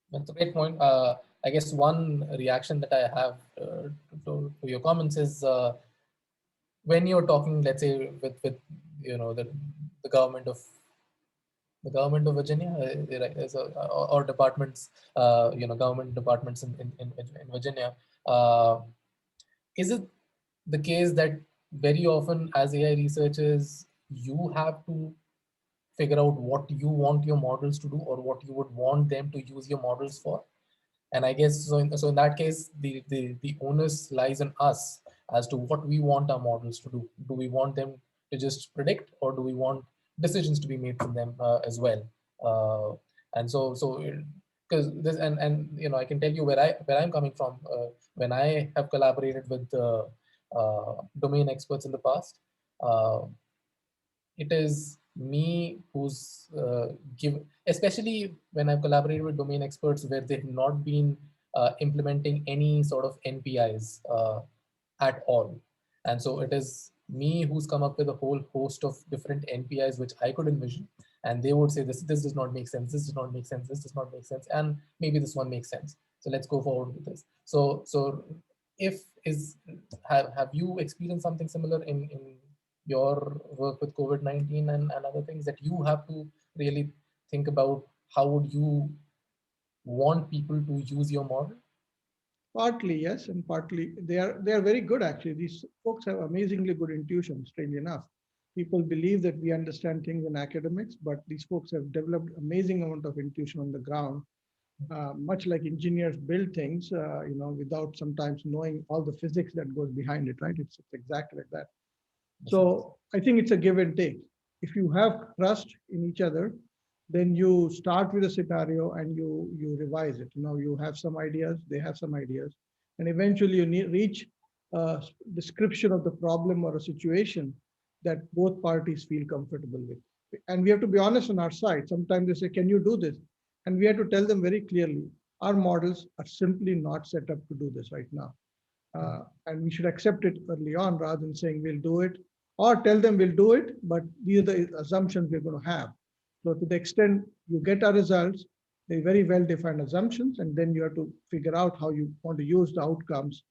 S1: That's a great point. I guess one reaction that I have to your comments is when you're talking, let's say, with the government of Virginia, or departments, government departments in Virginia, is it the case that very often as AI researchers, you have to figure out what you want your models to do or what you would want them to use your models for? And I guess so in that case, the onus lies on us as to what we want our models to do. Do we want them to just predict, or do we want decisions to be made from them as well? And so because this and I can tell you where I'm coming from. When I have collaborated with domain experts in the past, it is me who's especially when I've collaborated with domain experts where they've not been implementing any sort of NPIs at all. And so it is me who's come up with a whole host of different NPIs which I could envision. And they would say, this does not make sense, this does not make sense, this does not make sense, and maybe this one makes sense. So let's go forward with this. So have you experienced something similar in your work with COVID-19 and other things, that you have to really think about how would you want people to use your model?
S6: Partly yes, and partly they are very good actually. These folks have amazingly good intuition, strangely enough. People believe that we understand things in academics, but these folks have developed amazing amount of intuition on the ground. Much like engineers build things, without sometimes knowing all the physics that goes behind it, right? It's exactly like that. So I think it's a give and take. If you have trust in each other, then you start with a scenario and you revise it. You have some ideas, they have some ideas, and eventually you reach a description of the problem or a situation that both parties feel comfortable with. And we have to be honest on our side. Sometimes they say, can you do this? And we have to tell them very clearly, our models are simply not set up to do this right now. And we should accept it early on rather than saying we'll do it, or tell them we'll do it, but these are the assumptions we're going to have. So to the extent you get our results, They're very well-defined assumptions, and then you have to figure out how you want to use the outcomes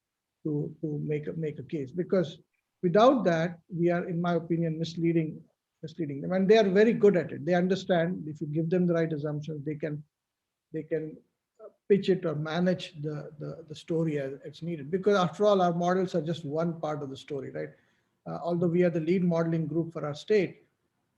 S6: to make a case. Because without that, we are, in my opinion, misleading them. And they are very good at it. They understand if you give them the right assumptions, they can pitch it or manage the story as it's needed. Because after all, our models are just one part of the story, right? Although we are the lead modeling group for our state,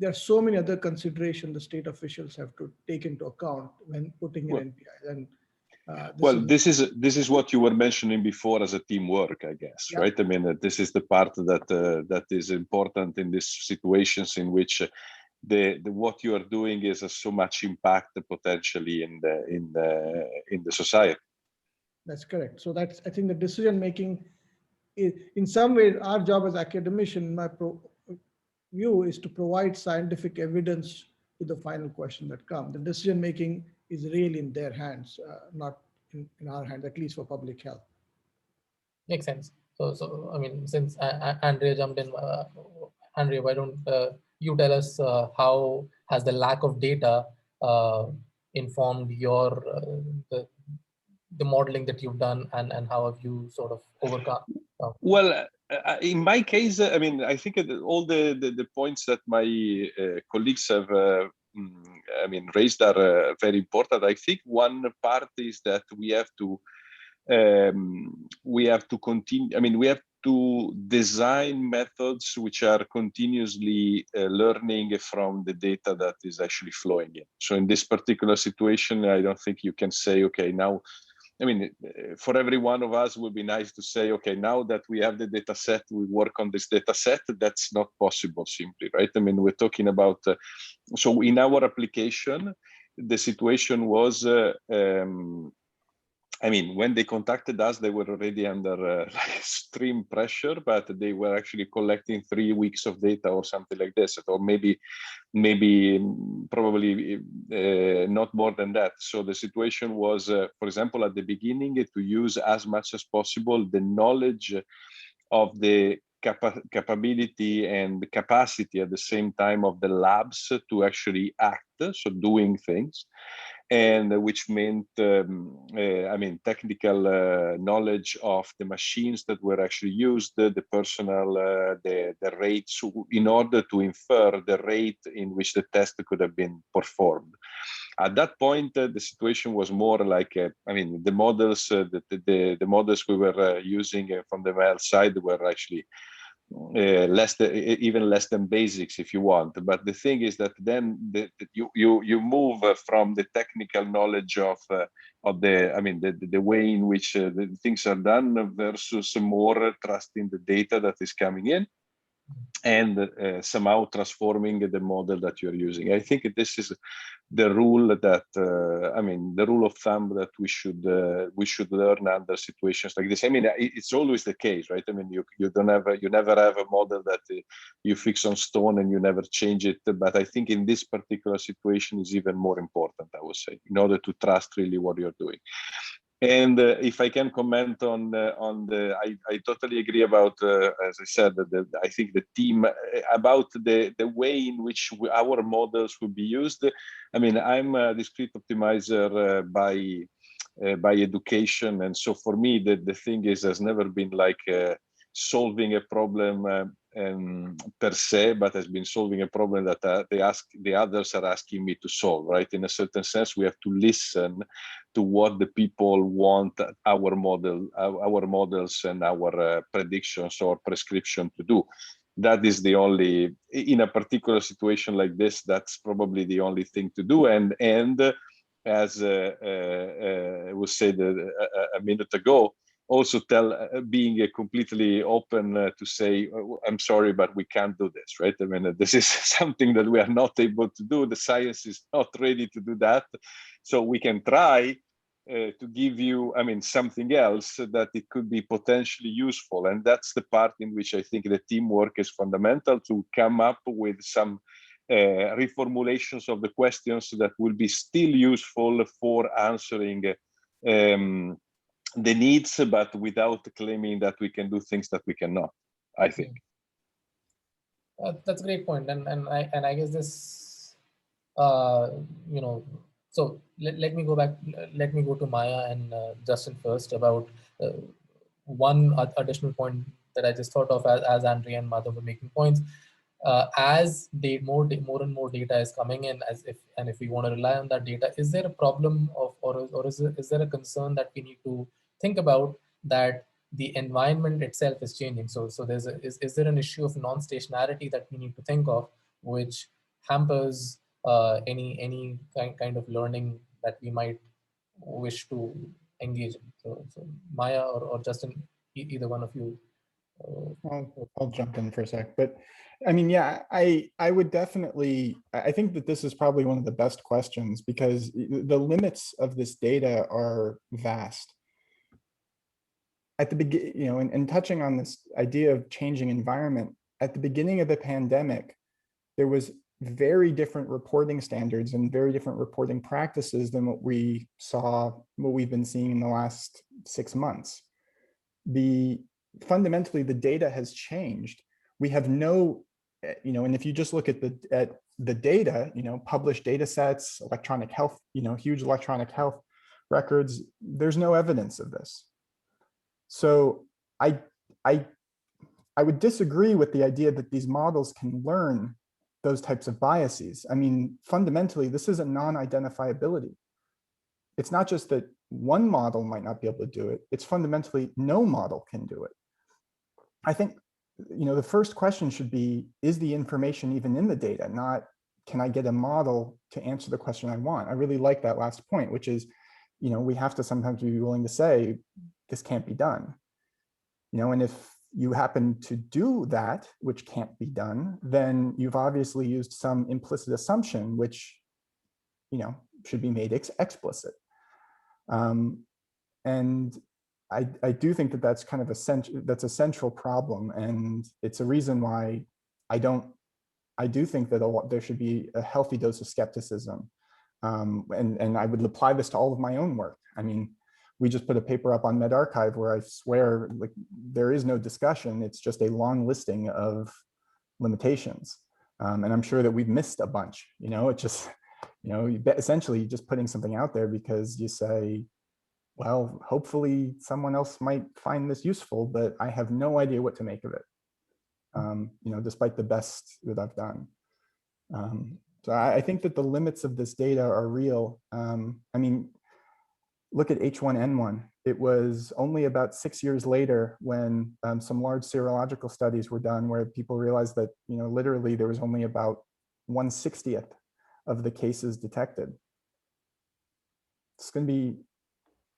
S6: there are so many other considerations the state officials have to take into account when putting in NPIs. And
S3: this is what you were mentioning before as a teamwork, I guess, right? I mean, this is the part that is important in these situations in which what you are doing is so much impact potentially in the society.
S6: That's correct. So that's, I think, the decision making is, in some ways, our job as academician, in my view, is to provide scientific evidence to the final question that comes. The decision making is really in their hands, not in our hands, at least for public health.
S1: Makes sense. So I mean, since Andrea jumped in, Andrea, why don't you tell us how has the lack of data informed your the modeling that you've done, and how have you sort of overcome?
S3: Well, in my case, I mean, I think all the points that my colleagues have raised are very important. I think one part is that we have to continue. I mean, we have to design methods which are continuously learning from the data that is actually flowing in. So in this particular situation, I don't think you can say, okay, now, I mean, for every one of us, it would be nice to say, okay, now that we have the data set, we work on this data set. That's not possible simply, right? I mean, we're talking about, so in our application, the situation was, I mean, when they contacted us, they were already under extreme pressure, but they were actually collecting 3 weeks of data or something like this, or maybe probably not more than that. So the situation was, for example, at the beginning, to use as much as possible the knowledge of the capability and the capacity at the same time of the labs to actually act, so doing things. And which meant, I mean, technical knowledge of the machines that were actually used, the personnel, the rates, in order to infer the rate in which the test could have been performed. At that point, the situation was more like, I mean, the models, the models we were using from the male side were actually even less than basics, if you want. But the thing is that then you move from the technical knowledge of the, I mean, the way in which the things are done versus more trust in the data that is coming in, and somehow transforming the model that you're using. I think this is the rule that, I mean, the rule of thumb that we should learn under situations like this. I mean, it's always the case, right? I mean, you never have a model that you fix on stone and you never change it. But I think in this particular situation is even more important, I would say, in order to trust really what you're doing. And if I can comment on I totally agree about, as I said, I think the team about the way in which our models will be used. I mean, I'm a discrete optimizer by education, and so for me, the thing has never been like solving a problem per se, but has been solving a problem that the others are asking me to solve, right? In a certain sense, we have to listen to what the people want our models and our predictions or prescription to do. That is the only, in a particular situation like this, that's probably the only thing to do. And as I was said a minute ago, also being completely open to say, I'm sorry, but we can't do this, right? I mean, this is something that we are not able to do. The science is not ready to do that. So we can try to give you, I mean, something else that it could be potentially useful. And that's the part in which I think the teamwork is fundamental, to come up with some reformulations of the questions that will be still useful for answering the needs, but without claiming that we can do things that we cannot, I think.
S1: That's a great point. And I guess this, you know, So let me go back. Let me go to Maya and Justin first about one additional point that I just thought of as Andrea and Madhav were making points. As more and more data is coming in, if we want to rely on that data, is there a problem of, or is there a concern that we need to think about, that the environment itself is changing? So is there an issue of non-stationarity that we need to think of, which hampers any kind of learning that we might wish to engage in? So Maya or Justin, either one of you.
S5: I'll jump in for a sec, but I mean, yeah, I would definitely, I think that this is probably one of the best questions, because the limits of this data are vast. At the beginning, you know, and touching on this idea of changing environment, at the beginning of the pandemic, there was very different reporting standards and very different reporting practices than what we've been seeing in the last 6 months. Fundamentally, the data has changed. We have no, you know, and if you just look at the data, you know, published data sets, electronic health, you know, huge electronic health records, there's no evidence of this. So I would disagree with the idea that these models can learn those types of biases. I mean, fundamentally, this is a non-identifiability. It's not just that one model might not be able to do it, it's fundamentally no model can do it. I think, you know, the first question should be, is the information even in the data? Not, can I get a model to answer the question I want? I really like that last point, which is, you know, we have to sometimes be willing to say, this can't be done. You know, and if you happen to do that, which can't be done, then you've obviously used some implicit assumption, which, you know, should be made explicit. And I do think that that's kind of a central problem, and it's a reason why I do think that there should be a healthy dose of skepticism. And I would apply this to all of my own work. I mean, we just put a paper up on medRxiv where I swear, like, there is no discussion. It's just a long listing of limitations. And I'm sure that we've missed a bunch, you know, it just, you know, essentially just putting something out there because you say, well, hopefully someone else might find this useful, but I have no idea what to make of it. You know, despite the best that I've done. So I think that the limits of this data are real. I mean, look at H1N1. It was only about 6 years later when some large serological studies were done where people realized that, you know, literally there was only about 1/60th of the cases detected. It's going to be,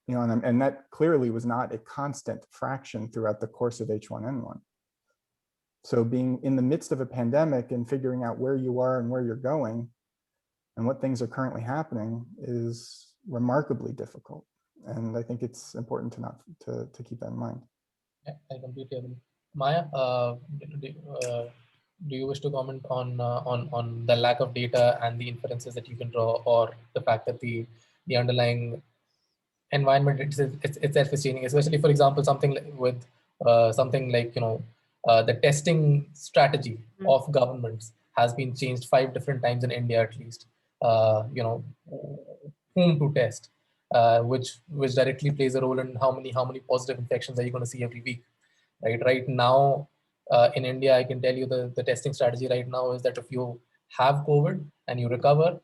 S5: you know, and that clearly was not a constant fraction throughout the course of H1N1. So being in the midst of a pandemic and figuring out where you are and where you're going and what things are currently happening is remarkably difficult. And I think it's important to keep that in mind.
S1: Yeah, I completely agree. Maya, do you wish to comment on the lack of data and the inferences that you can draw, or the fact that the underlying environment itself is changing, especially, for example, something with something like, you know, the testing strategy of governments has been changed 5 different times in India, at least. You know, whom to test, which directly plays a role in how many positive infections are you going to see every week, right? Right now, in India, I can tell you the testing strategy right now is that if you have COVID and you recover,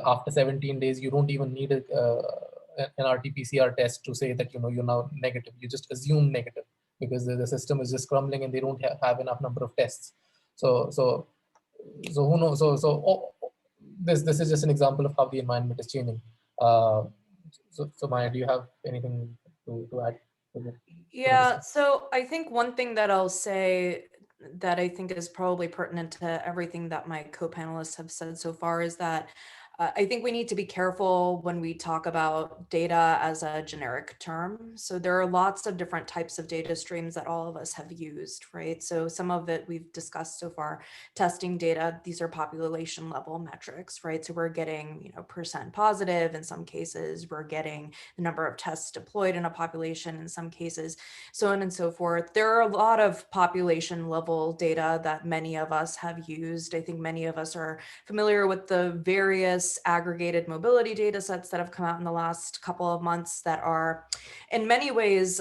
S1: after 17 days, you don't even need an RT-PCR test to say that, you know, you're now negative. You just assume negative because the system is just crumbling and they don't have enough number of tests. So who knows? So this is just an example of how the environment is changing. So Maya, do you have anything to add?
S4: Yeah, so I think one thing that I'll say that I think is probably pertinent to everything that my co-panelists have said so far is that I think we need to be careful when we talk about data as a generic term. So there are lots of different types of data streams that all of us have used, right? So some of it we've discussed so far, testing data, these are population level metrics, right? So we're getting, you know, % positive in some cases, we're getting the number of tests deployed in a population in some cases, so on and so forth. There are a lot of population level data that many of us have used. I think many of us are familiar with the various numerous aggregated mobility data sets that have come out in the last couple of months that are in many ways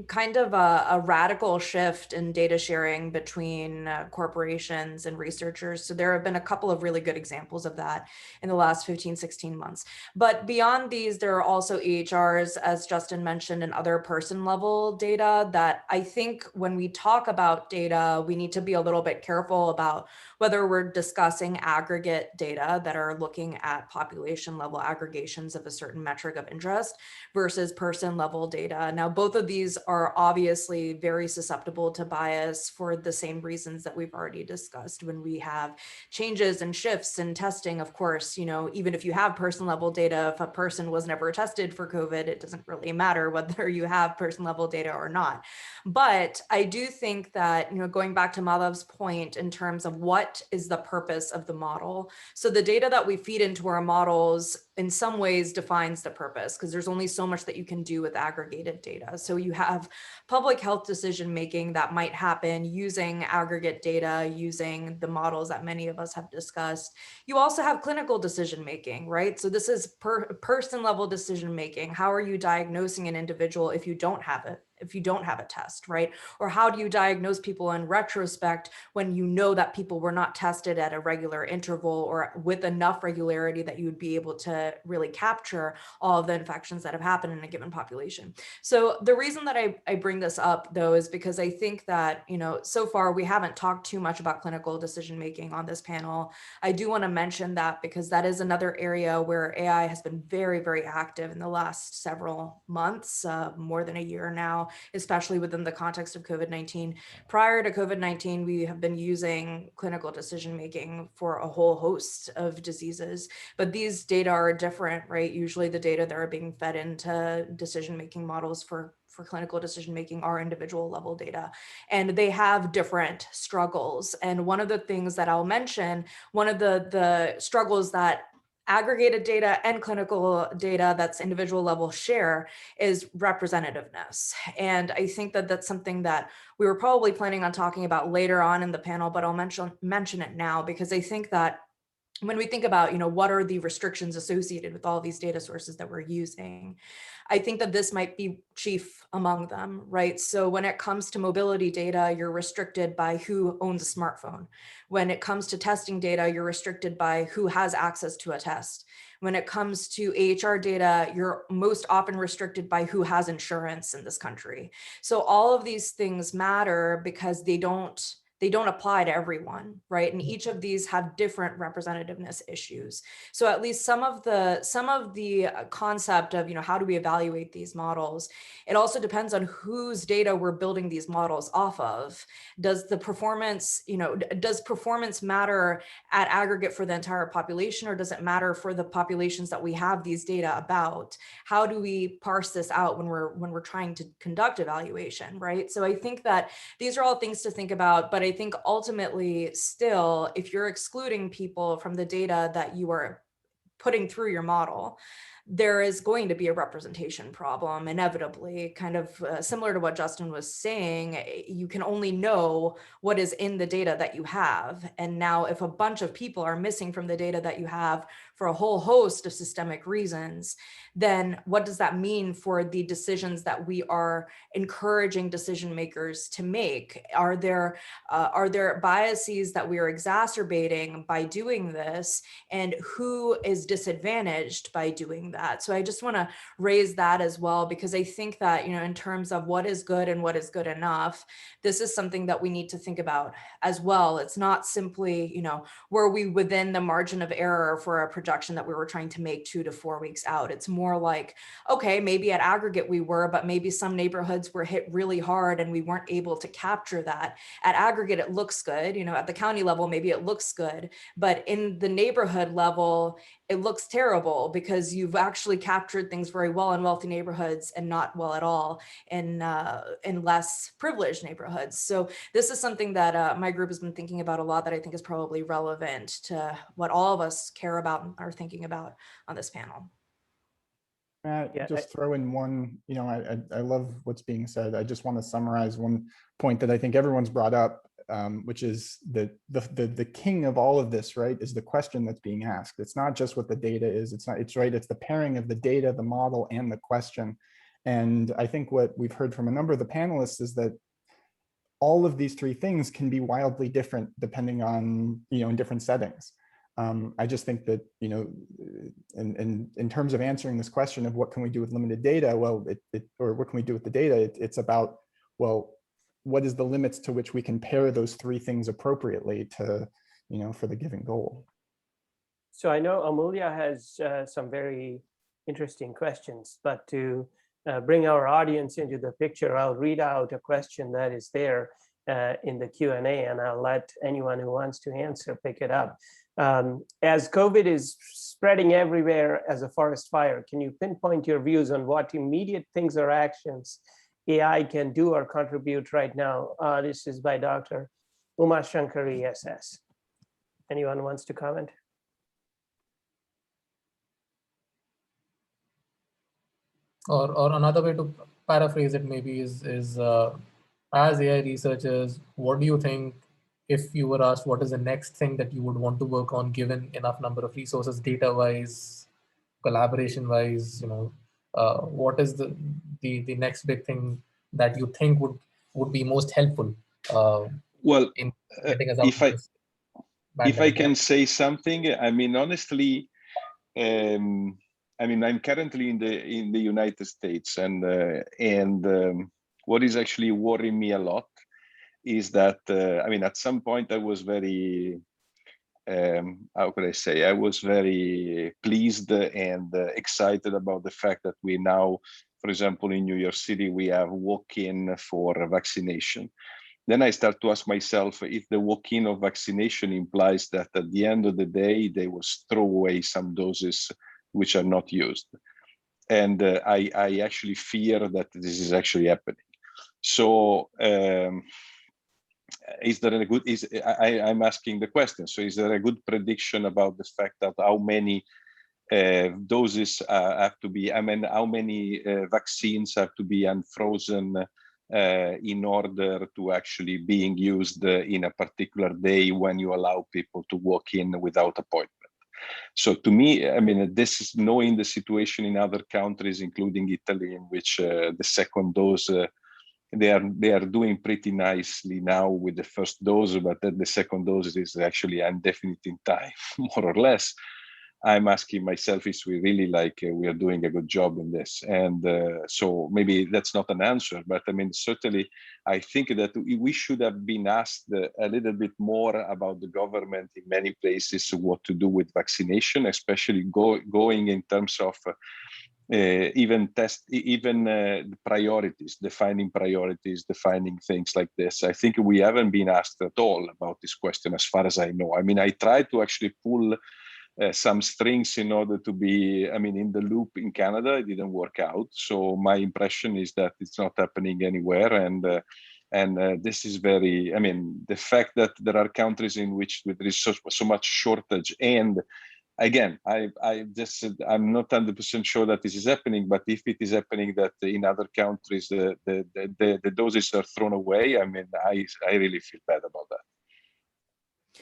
S4: kind of a radical shift in data sharing between corporations and researchers. So there have been a couple of really good examples of that in the last 15, 16 months. But beyond these, there are also EHRs, as Justin mentioned, and other person level data that I think when we talk about data, we need to be a little bit careful about whether we're discussing aggregate data that are looking at population level aggregations of a certain metric of interest versus person level data. Now, both of these are obviously very susceptible to bias for the same reasons that we've already discussed. When we have changes and shifts in testing, of course, even if you have person level data, if a person was never tested for COVID, it doesn't really matter whether you have person level data or not. But I do think that, going back to Madhav's point in terms of what is the purpose of the model. So the data that we feed into our models in some ways defines the purpose, because there's only so much that you can do with aggregated data. So you have public health decision making that might happen using aggregate data, using the models that many of us have discussed. You also have clinical decision making, right? So this is person level decision making. How are you diagnosing an individual if you don't have it? If you don't have a test, right? Or how do you diagnose people in retrospect when you know that people were not tested at a regular interval or with enough regularity that you would be able to really capture all of the infections that have happened in a given population? So the reason that I bring this up though is because I think that, so far we haven't talked too much about clinical decision making on this panel. I do want to mention that because that is another area where AI has been very, very active in the last several months, more than a year now, especially within the context of COVID-19. Prior to COVID-19, we have been using clinical decision-making for a whole host of diseases, but these data are different, right? Usually the data that are being fed into decision-making models for clinical decision-making are individual level data, and they have different struggles. And one of the things that I'll mention, one of the struggles that aggregated data and clinical data that's individual level share is representativeness. And I think that that's something that we were probably planning on talking about later on in the panel, but I'll mention it now because I think that when we think about, what are the restrictions associated with all these data sources that we're using, I think that this might be chief among them, right? So when it comes to mobility data, you're restricted by who owns a smartphone. When it comes to testing data, you're restricted by who has access to a test. When it comes to AHR data, you're most often restricted by who has insurance in this country. So all of these things matter because they don't apply to everyone, right? And each of these have different representativeness issues. So at least some of the concept of, how do we evaluate these models? It also depends on whose data we're building these models off of. Does the performance, does performance matter at aggregate for the entire population, or does it matter for the populations that we have these data about? How do we parse this out when we're trying to conduct evaluation, right? So I think that these are all things to think about, but I think ultimately still, if you're excluding people from the data that you are putting through your model, there is going to be a representation problem, inevitably, kind of similar to what Justin was saying. You can only know what is in the data that you have. And now if a bunch of people are missing from the data that you have for a whole host of systemic reasons, then what does that mean for the decisions that we are encouraging decision makers to make? Are there biases that we are exacerbating by doing this? And who is disadvantaged by doing that? So I just want to raise that as well, because I think that, in terms of what is good and what is good enough, this is something that we need to think about as well. It's not simply, were we within the margin of error for a projection that we were trying to make 2 to 4 weeks out? It's more like, okay, maybe at aggregate we were, but maybe some neighborhoods were hit really hard and we weren't able to capture that. At aggregate, it looks good. At the county level, maybe it looks good, but in the neighborhood level, it looks terrible because you've actually captured things very well in wealthy neighborhoods and not well at all in less privileged neighborhoods. So this is something that my group has been thinking about a lot, that I think is probably relevant to what all of us care about and are thinking about on this panel.
S5: Just throw in one, I love what's being said. I just want to summarize one point that I think everyone's brought up which is the king of all of this, right, is the question that's being asked. It's not just what the data is. It's the pairing of the data, the model, and the question. And I think what we've heard from a number of the panelists is that all of these three things can be wildly different depending on, in different settings. I just think that, in terms of answering this question of what can we do with limited data, well, or what can we do with the data, it's about, well, what is the limits to which we can pair those three things appropriately to, for the given goal.
S2: So I know Amulya has some very interesting questions, but to bring our audience into the picture, I'll read out a question that is there in the Q&A, and I'll let anyone who wants to answer pick it up. As COVID is spreading everywhere as a forest fire, can you pinpoint your views on what immediate things or actions AI can do or contribute right now? This is by Dr. Uma Shankari, SS. Anyone wants to comment?
S1: Or another way to paraphrase it maybe is as AI researchers, what do you think, if you were asked what is the next thing that you would want to work on given enough number of resources, data-wise, collaboration-wise, what is the next big thing that you think would be most helpful
S3: well,
S1: in getting us out
S3: if I can say something, I mean, honestly, I'm currently in the United States, and what is actually worrying me a lot is that at some point I was very how could I say, I was very pleased and excited about the fact that we now, for example, in New York City, we have walk-in for vaccination. Then I start to ask myself if the walk-in of vaccination implies that at the end of the day, they will throw away some doses which are not used. And I actually fear that this is actually happening. So is there a good, I'm asking the question, so is there a good prediction about the fact that how many doses have to be, how many vaccines have to be unfrozen in order to actually being used in a particular day when you allow people to walk in without appointment? So to me, this is knowing the situation in other countries, including Italy, in which the second dose, they are doing pretty nicely now with the first dose, but the second dose is actually indefinite in time, more or less. I'm asking myself, is we really we are doing a good job in this? And so maybe that's not an answer, but certainly I think that we should have been asked a little bit more about the government in many places, what to do with vaccination, especially going in terms of priorities, defining things like this. I think we haven't been asked at all about this question, as far as I know. I tried to actually pull some strings in order to be, in the loop in Canada. It didn't work out. So my impression is that it's not happening anywhere. And this is very, the fact that there are countries in which there is so much shortage. And again, I'm not 100% sure that this is happening, but if it is happening that in other countries, the doses are thrown away, I really feel bad about that.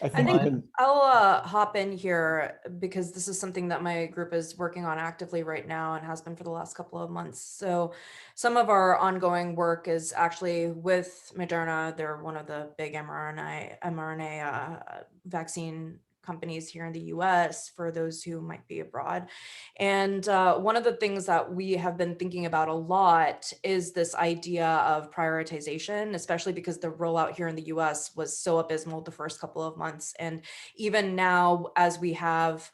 S4: I think I'll hop in here because this is something that my group is working on actively right now and has been for the last couple of months. So some of our ongoing work is actually with Moderna. They're one of the big mRNA vaccine companies here in the US, for those who might be abroad. And one of the things that we have been thinking about a lot is this idea of prioritization, especially because the rollout here in the US was so abysmal the first couple of months. And even now, as we have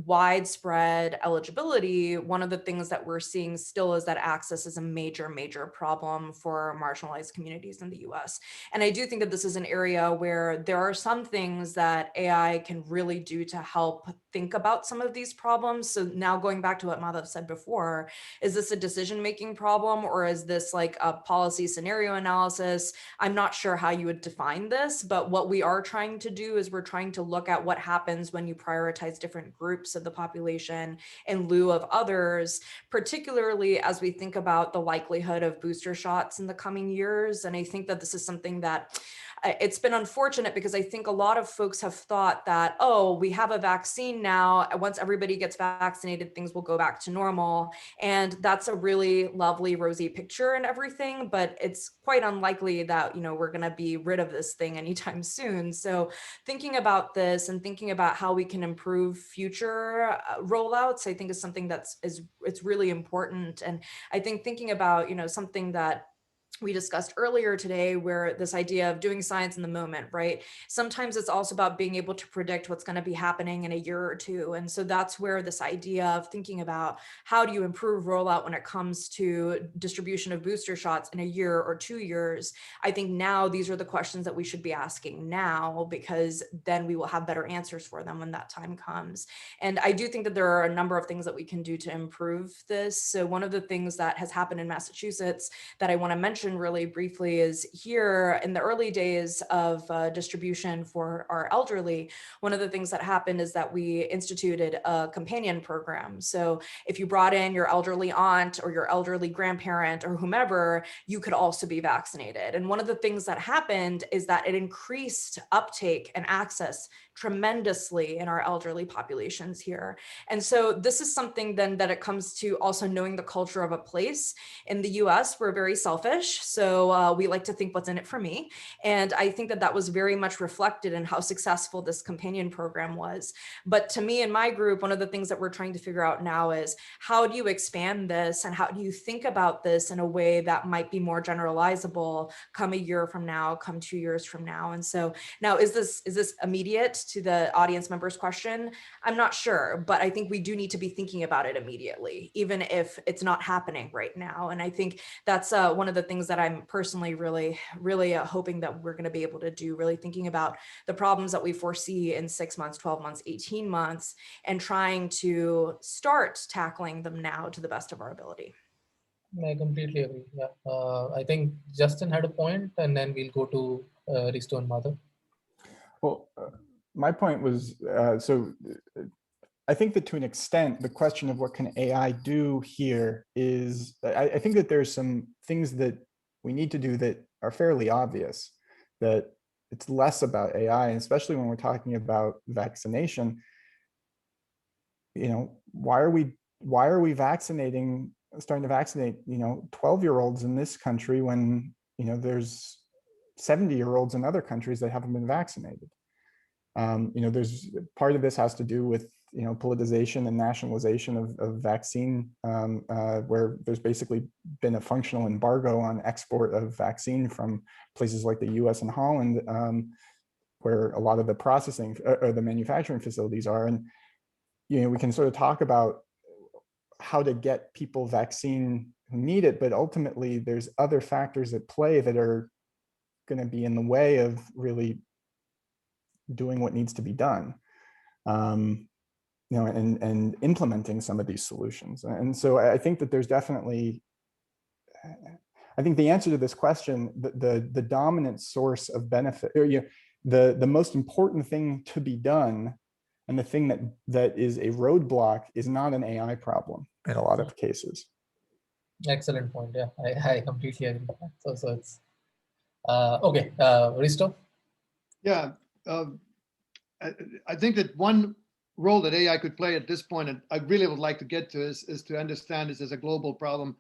S4: widespread eligibility, one of the things that we're seeing still is that access is a major problem for marginalized communities in the US. And I do think that this is an area where there are some things that AI can really do to help think about some of these problems. So now going back to what Madhav said before, is this a decision-making problem, or is this like a policy scenario analysis? I'm not sure how you would define this, but what we are trying to do is we're trying to look at what happens when you prioritize different groups of the population in lieu of others, particularly as we think about the likelihood of booster shots in the coming years. And I think that this is something that it's been unfortunate because I think a lot of folks have thought that, oh, we have a vaccine now. Once everybody gets vaccinated, things will go back to normal. And that's a really lovely, rosy picture and everything, but it's quite unlikely that, we're going to be rid of this thing anytime soon. So thinking about this and thinking about how we can improve future rollouts, I think is something it's really important. And I think thinking about, something that we discussed earlier today, where this idea of doing science in the moment, right? Sometimes it's also about being able to predict what's going to be happening in a year or two. And so that's where this idea of thinking about how do you improve rollout when it comes to distribution of booster shots in a year or 2 years. I think now these are the questions that we should be asking now, because then we will have better answers for them when that time comes. And I do think that there are a number of things that we can do to improve this. So one of the things that has happened in Massachusetts that I want to mention really briefly is here in the early days of distribution for our elderly, one of the things that happened is that we instituted a companion program. So if you brought in your elderly aunt or your elderly grandparent or whomever, you could also be vaccinated. And one of the things that happened is that it increased uptake and access tremendously in our elderly populations here. And so this is something then that it comes to also knowing the culture of a place. In the US, we're very selfish. So we like to think what's in it for me. And I think that that was very much reflected in how successful this companion program was. But to me and my group, one of the things that we're trying to figure out now is how do you expand this and how do you think about this in a way that might be more generalizable come a year from now, come 2 years from now. And so now is this immediate to the audience members' question? I'm not sure, but I think we do need to be thinking about it immediately, even if it's not happening right now. And I think that's one of the things that I'm personally really hoping that we're going to be able to do, really thinking about the problems that we foresee in 6 months, 12 months, 18 months, and trying to start tackling them now to the best of our ability.
S1: I completely agree. Yeah, I think Justin had a point, and then we'll go to Risto and Madhav.
S5: Well, my point was, I think that to an extent, the question of what can AI do here is, I think that there's some things that we need to do that are fairly obvious, that it's less about AI, and especially when we're talking about vaccination. Why are we starting to vaccinate 12-year-olds in this country when there's 70-year-olds in other countries that haven't been vaccinated? There's part of this has to do with politicization and nationalization of vaccine, where there's basically been a functional embargo on export of vaccine from places like the US and Holland, where a lot of the processing or the manufacturing facilities are. And we can sort of talk about how to get people vaccine who need it, but ultimately there's other factors at play that are going to be in the way of really doing what needs to be done, and implementing some of these solutions. And so I think that there's definitely, I think the answer to this question, the dominant source of benefit, or the most important thing to be done, and the thing that is a roadblock is not an AI problem in a lot of cases.
S1: Excellent point. Yeah, I completely agree with that. So it's okay. Risto?
S7: Yeah, I think that one role that AI could play at this point, and I really would like to get to, is to understand this as a global problem.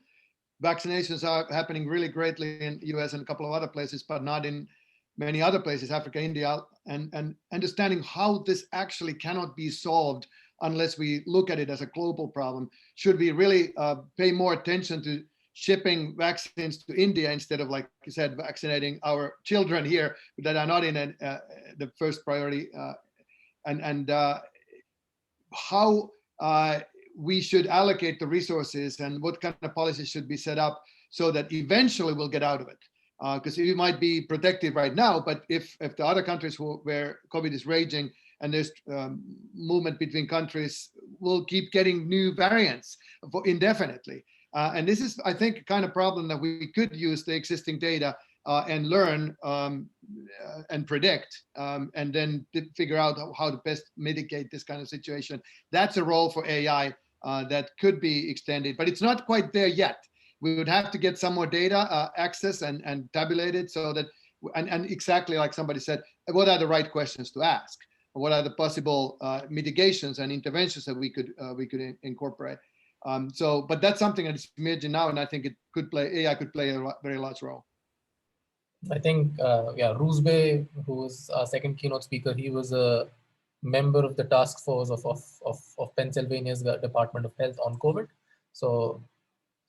S7: Vaccinations are happening really greatly in the US and a couple of other places, but not in many other places, Africa, India, and understanding how this actually cannot be solved unless we look at it as a global problem. Should we really pay more attention to shipping vaccines to India instead of, like you said, vaccinating our children here that are not in the first priority, and how we should allocate the resources and what kind of policies should be set up so that eventually we'll get out of it. Because we might be protected right now, but if the other countries where COVID is raging and there's movement between countries, will keep getting new variants indefinitely. And this is, I think, a kind of problem that we could use the existing data and learn and predict, and then figure out how to best mitigate this kind of situation. That's a role for AI that could be extended, but it's not quite there yet. We would have to get some more data access and tabulate it so that and exactly like somebody said, what are the right questions to ask? What are the possible mitigations and interventions that we could incorporate? But that's something that's emerging now, and I think AI could play a very large role.
S1: I think, yeah, Roosbay, who was our second keynote speaker, he was a member of the task force of Pennsylvania's Department of Health on COVID. So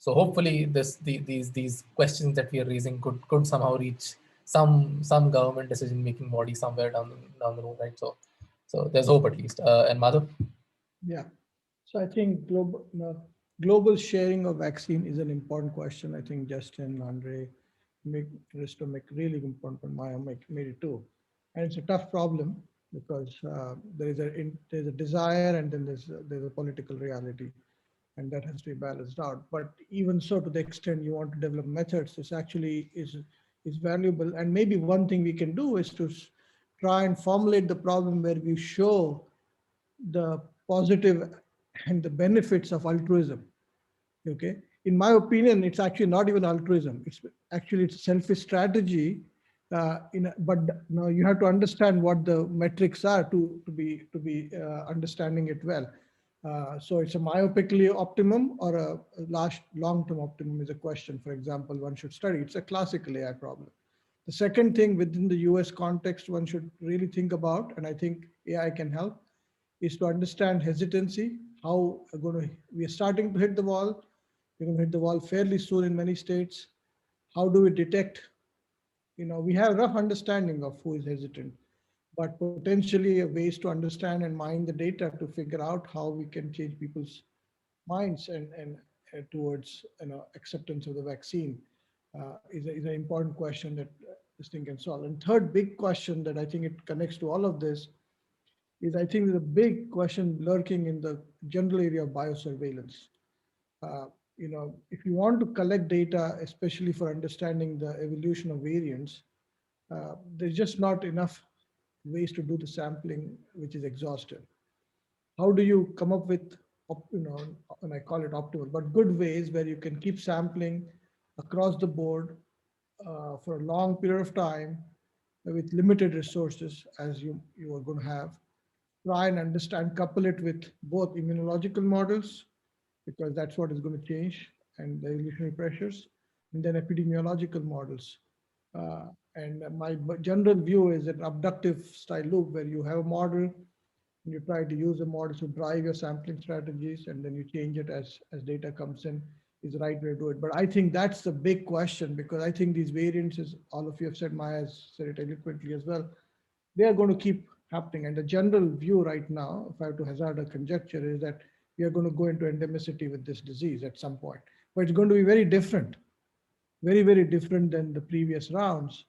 S1: hopefully these questions that we are raising could somehow reach some government decision-making body somewhere down the road, right? So there's hope at least. And Madhav?
S6: Yeah, so I think global sharing of vaccine is an important question. I think Justin, Andre, Risto make really important point. Maya made it too, and it's a tough problem because there's a desire and then there's a political reality, and that has to be balanced out. But even so, to the extent you want to develop methods, this actually is valuable. And maybe one thing we can do is to try and formulate the problem where we show the positive and the benefits of altruism. Okay, in my opinion, it's actually not even altruism. It's actually selfish strategy. But now you have to understand what the metrics are to be understanding it well. So it's a myopically optimum or a long-term optimum is a question. For example, one should study. It's a classical AI problem. The second thing within the US context one should really think about, and I think AI can help, is to understand hesitancy. How we are starting to hit the wall. We're going to hit the wall fairly soon in many states. How do we detect? We have a rough understanding of who is hesitant, but potentially ways to understand and mine the data to figure out how we can change people's minds and towards acceptance of the vaccine is an important question that this thing can solve. And third big question that I think it connects to all of this is I think there's a big question lurking in the general area of biosurveillance. If you want to collect data, especially for understanding the evolution of variants, there's just not enough ways to do the sampling, which is exhaustive. How do you come up with, and I call it optimal, but good ways where you can keep sampling across the board for a long period of time with limited resources as you are going to have. Try and understand, couple it with both immunological models, because that's what is going to change, and the evolutionary pressures, and then epidemiological models. And my general view is an abductive style loop where you have a model and you try to use the model to drive your sampling strategies, and then you change it as data comes in is the right way to do it. But I think that's the big question, because I think these variants, as all of you have said, Maya has said it eloquently as well, they are going to keep happening. And the general view right now, if I have to hazard a conjecture, is that we are going to go into endemicity with this disease at some point. But it's going to be very different, very, very different than the previous rounds.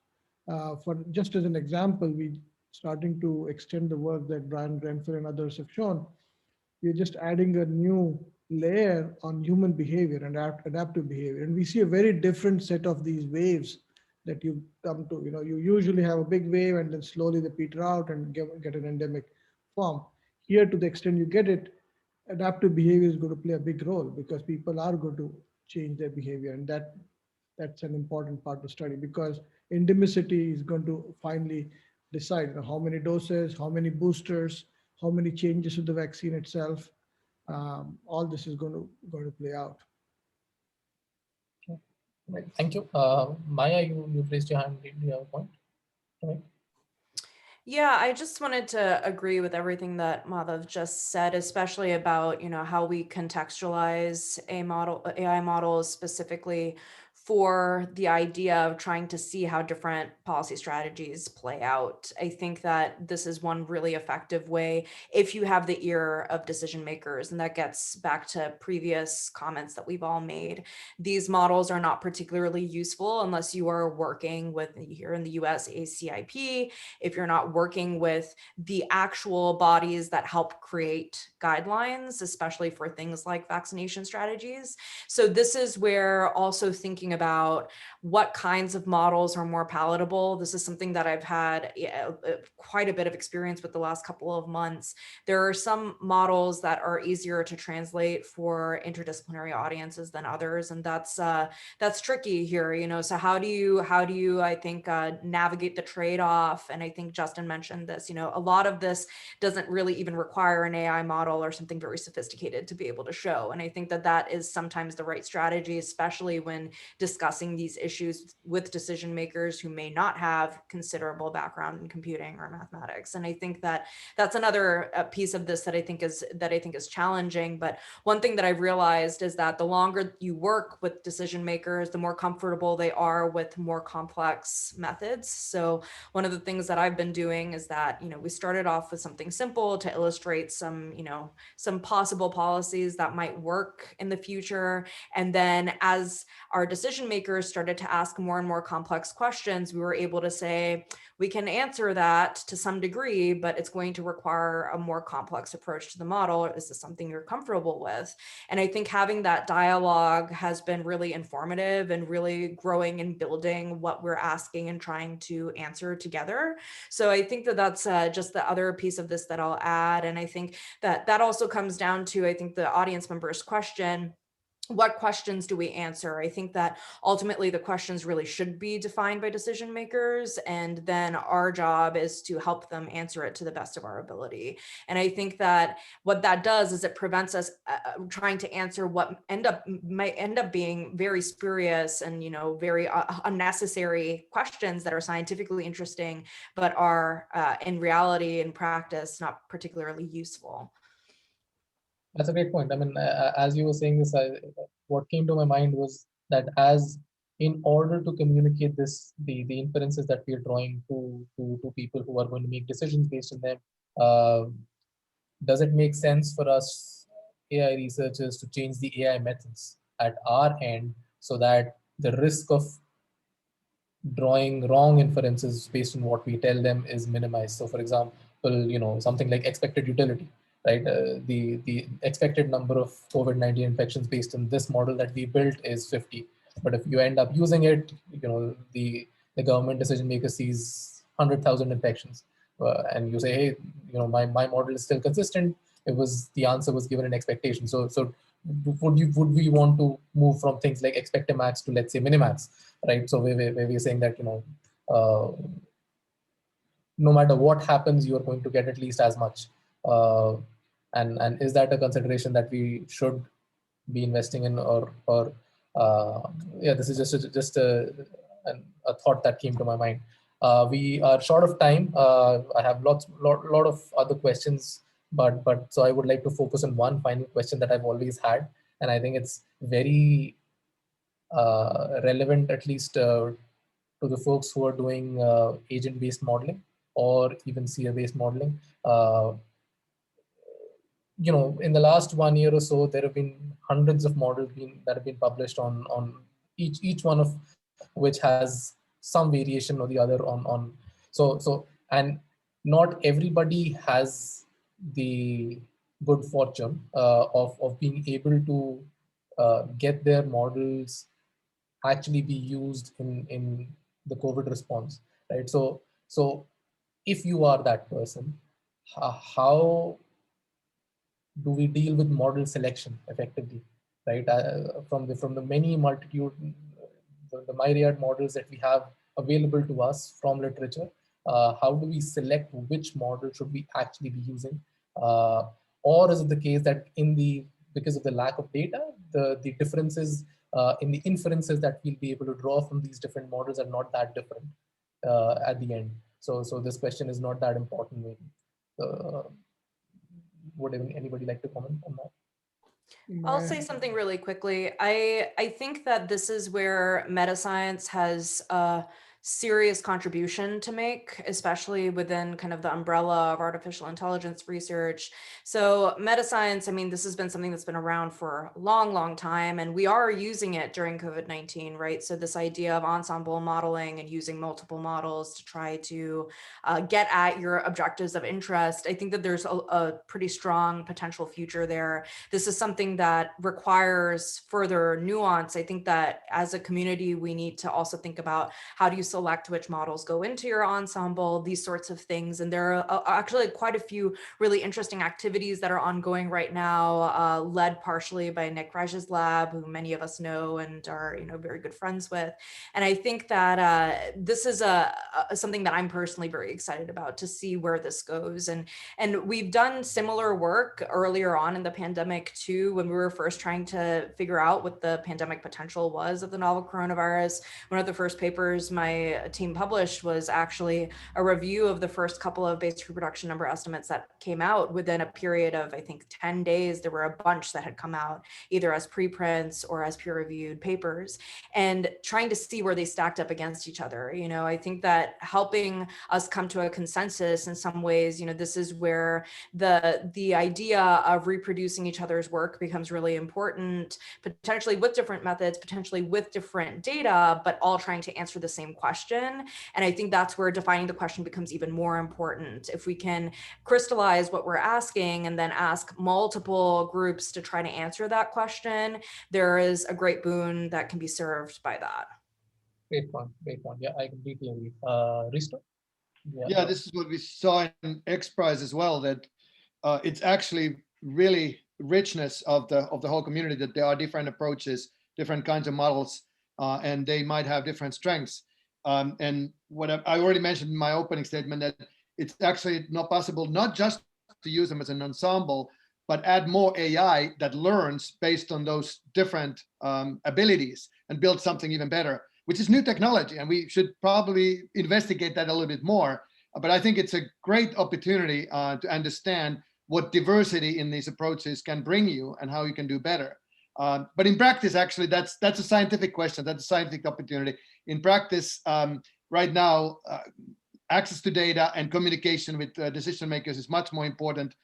S6: For just as an example, we starting to extend the work that Brian Grenfell and others have shown. We're just adding a new layer on human behavior and adaptive behavior. And we see a very different set of these waves that you come to. You usually have a big wave and then slowly they peter out and get an endemic form. Here, to the extent you get it, adaptive behavior is going to play a big role because people are going to change their behavior. And that's an important part to study, because endemicity is going to finally decide how many doses, how many boosters, how many changes to the vaccine itself. All this is going to play out.
S1: Right. Thank you. Maya, you raised your hand. Do you have a point? Right.
S4: Yeah, I just wanted to agree with everything that Madhav just said, especially about how we contextualize AI models specifically for the idea of trying to see how different policy strategies play out. I think that this is one really effective way if you have the ear of decision makers, and that gets back to previous comments that we've all made. These models are not particularly useful unless you are working with, here in the US, ACIP, if you're not working with the actual bodies that help create guidelines, especially for things like vaccination strategies. So this is where also thinking about what kinds of models are more palatable. This is something that I've had quite a bit of experience with the last couple of months. There are some models that are easier to translate for interdisciplinary audiences than others, and that's tricky here, you know. So how do you I think navigate the trade-off? And I think Justin mentioned this, you know, a lot of this doesn't really even require an AI model or something very sophisticated to be able to show. And I think that that is sometimes the right strategy, especially when discussing these issues with decision makers who may not have considerable background in computing or mathematics. And I think that that's another piece of this that I think is challenging. But one thing that I've realized is that the longer you work with decision makers, the more comfortable they are with more complex methods. So one of the things that I've been doing is that, you know, we started off with something simple to illustrate some, you know, some possible policies that might work in the future. And then as our decision makers started to ask more and more complex questions, we were able to say, we can answer that to some degree, but it's going to require a more complex approach to the model. Is this something you're comfortable with? And I think having that dialogue has been really informative and really growing and building what we're asking and trying to answer together. So I think that that's just the other piece of this that I'll add. And I think that that also comes down to, I think, the audience member's question. What questions do we answer? I think that ultimately the questions really should be defined by decision makers, and then our job is to help them answer it to the best of our ability. And I think that what that does is it prevents us trying to answer what might end up being very spurious and, you know, very unnecessary questions that are scientifically interesting, but are in reality, in practice, not particularly useful.
S1: That's a great point. I mean, as you were saying this, what came to my mind was that in order to communicate this, the inferences that we are drawing to people who are going to make decisions based on them, does it make sense for us AI researchers to change the AI methods at our end so that the risk of drawing wrong inferences based on what we tell them is minimized? So for example, you know, something like expected utility, right? The expected number of COVID-19 infections based on this model that we built is 50. But if you end up using it, you know, the government decision maker sees 100,000 infections, and you say, hey, you know, my model is still consistent. The answer was given an expectation. So would we want to move from things like expectamax to, let's say, minimax, right? So where we're saying that, you know, no matter what happens, you are going to get at least as much. And is that a consideration that we should be investing in, or yeah, this is just a thought that came to my mind. We are short of time. I have lot of other questions, but so I would like to focus on one final question that I've always had, and I think it's very relevant, at least to the folks who are doing agent-based modeling or even seer-based modeling. You know, in the last 1 year or so, there have been hundreds of models that have been published on each one of which has some variation or the other on. So and not everybody has the good fortune of being able to get their models actually be used in the COVID response, right? So if you are that person, how do we deal with model selection effectively, right? From the many multitude, the myriad models that we have available to us from literature, how do we select which model should we actually be using? Or is it the case that because of the lack of data, the differences in the inferences that we'll be able to draw from these different models are not that different at the end? So this question is not that important, maybe. Would anybody like to comment on that?
S4: I'll say something really quickly. I think that this is where meta science has serious contribution to make, especially within kind of the umbrella of artificial intelligence research. So metascience, I mean, this has been something that's been around for a long, long time, and we are using it during COVID-19, right? So this idea of ensemble modeling and using multiple models to try to get at your objectives of interest, I think that there's a pretty strong potential future there. This is something that requires further nuance. I think that as a community, we need to also think about how do you select which models go into your ensemble, these sorts of things. And there are actually quite a few really interesting activities that are ongoing right now, led partially by Nick Raj's lab, who many of us know and are very good friends with. And I think that this is something that I'm personally very excited about, to see where this goes. And we've done similar work earlier on in the pandemic too, when we were first trying to figure out what the pandemic potential was of the novel coronavirus. One of the first papers my team published was actually a review of the first couple of base reproduction number estimates that came out within a period of, I think, 10 days. There were a bunch that had come out either as preprints or as peer-reviewed papers, and trying to see where they stacked up against each other. I think that helping us come to a consensus in some ways, this is where the idea of reproducing each other's work becomes really important, potentially with different methods, potentially with different data, but all trying to answer the same question. And I think that's where defining the question becomes even more important. If we can crystallize what we're asking and then ask multiple groups to try to answer that question, there is a great boon that can be served by that.
S1: Great point. Yeah, I completely agree. Risto?
S7: Yeah, this is what we saw in X Prize as well, that it's actually really richness of the whole community, that there are different approaches, different kinds of models, and they might have different strengths. And what I already mentioned in my opening statement, that it's actually not possible not just to use them as an ensemble, but add more AI that learns based on those different abilities and build something even better, which is new technology. And we should probably investigate that a little bit more. But I think it's a great opportunity to understand what diversity in these approaches can bring you and how you can do better. But in practice, actually, that's a scientific question. That's a scientific opportunity. In practice, right now, access to data and communication with decision makers is much more important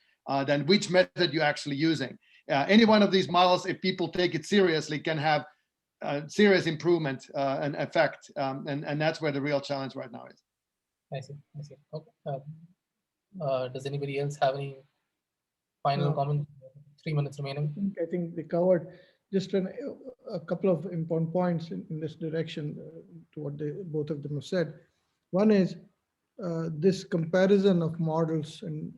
S7: than which method you're actually using. Any one of these models, if people take it seriously, can have serious improvement and effect. And that's where the real challenge right now is.
S1: I see. Okay. Does anybody else have any final comment? 3 minutes remaining.
S6: I think they covered just a couple of important points in this direction to what both of them have said. One is this comparison of models and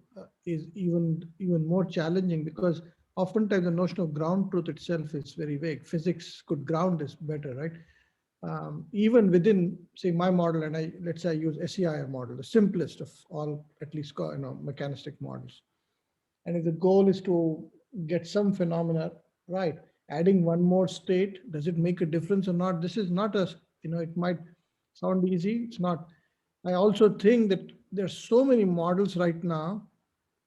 S6: is even more challenging, because oftentimes the notion of ground truth itself is very vague. Physics could ground this better, right? Even within, say, my model, and let's say I use SEIR model, the simplest of all, at least mechanistic models. And if the goal is to get some phenomena right, adding one more state, does it make a difference or not? This is not it might sound easy, it's not. I also think that there's so many models right now,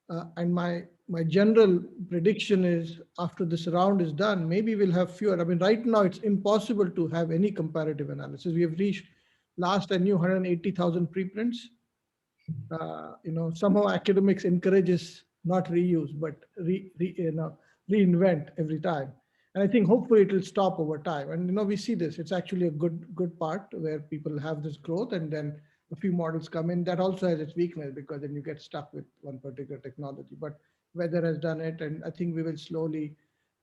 S6: and my general prediction is after this round is done, maybe we'll have fewer. I mean, right now it's impossible to have any comparative analysis. We have reached last, I knew 180,000 preprints. Somehow academics encourages not reuse, but reinvent every time. And I think hopefully it will stop over time. And we see this. It's actually a good part where people have this growth, and then a few models come in. That also has its weakness, because then you get stuck with one particular technology. But weather has done it, and I think we will slowly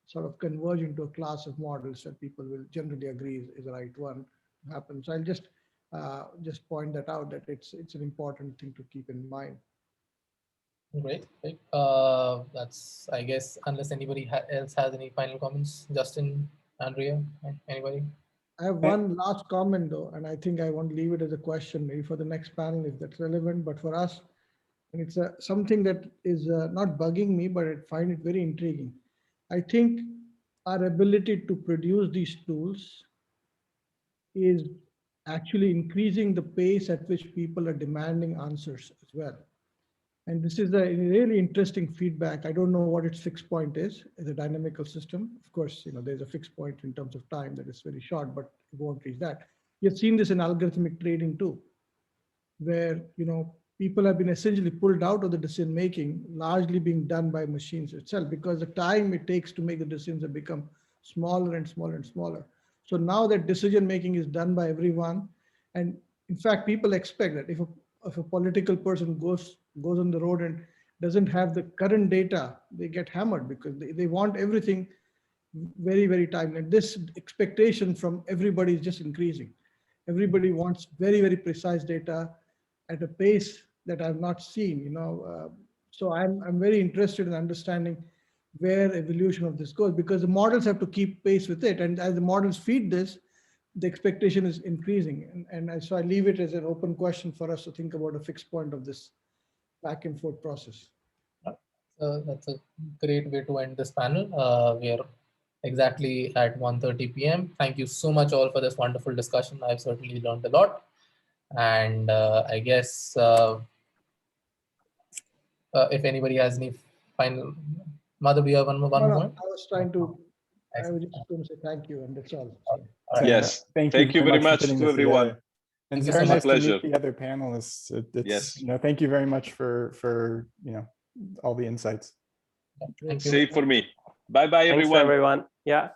S6: sort of converge into a class of models that people will generally agree is the right one to happen. So I'll just point that out, that it's an important thing to keep in mind.
S1: Great. That's, I guess, unless anybody else has any final comments. Justin, Andrea, anybody?
S6: I have one last comment though, and I think I want to leave it as a question, maybe for the next panel if that's relevant, but for us, and it's something that is not bugging me, but I find it very intriguing. I think our ability to produce these tools is actually increasing the pace at which people are demanding answers as well. And this is a really interesting feedback. I don't know what its fixed point is as a dynamical system. Of course, there's a fixed point in terms of time that is very short, but it won't reach that. You've seen this in algorithmic trading too, where people have been essentially pulled out of the decision making, largely being done by machines itself, because the time it takes to make the decisions have become smaller and smaller and smaller. So now that decision making is done by everyone, and in fact, people expect that if a political person goes on the road and doesn't have the current data, they get hammered because they want everything very, very timely. And this expectation from everybody is just increasing. Everybody wants very, very precise data at a pace that I've not seen. So I'm very interested in understanding where evolution of this goes, because the models have to keep pace with it. And as the models feed this, the expectation is increasing. And so I leave it as an open question for us to think about a fixed point of this back and forth process.
S1: That's a great way to end this panel. We are exactly at 1:30 p.m. Thank you so much all for this wonderful discussion. I've certainly learned a lot. And I guess if anybody has any final, Madhav, do you have one more?
S6: I was just going to say thank you, and that's all.
S1: Right.
S3: Yes, thank you very much to everyone.
S5: And
S1: Thank you
S5: very
S1: so
S5: nice
S3: much.
S5: to meet the other panelists.
S3: Yes.
S5: Thank you very much for all the insights.
S1: Thank you.
S3: Same for me. Bye bye,
S2: Thanks,
S3: everyone.
S2: everyone. Yeah.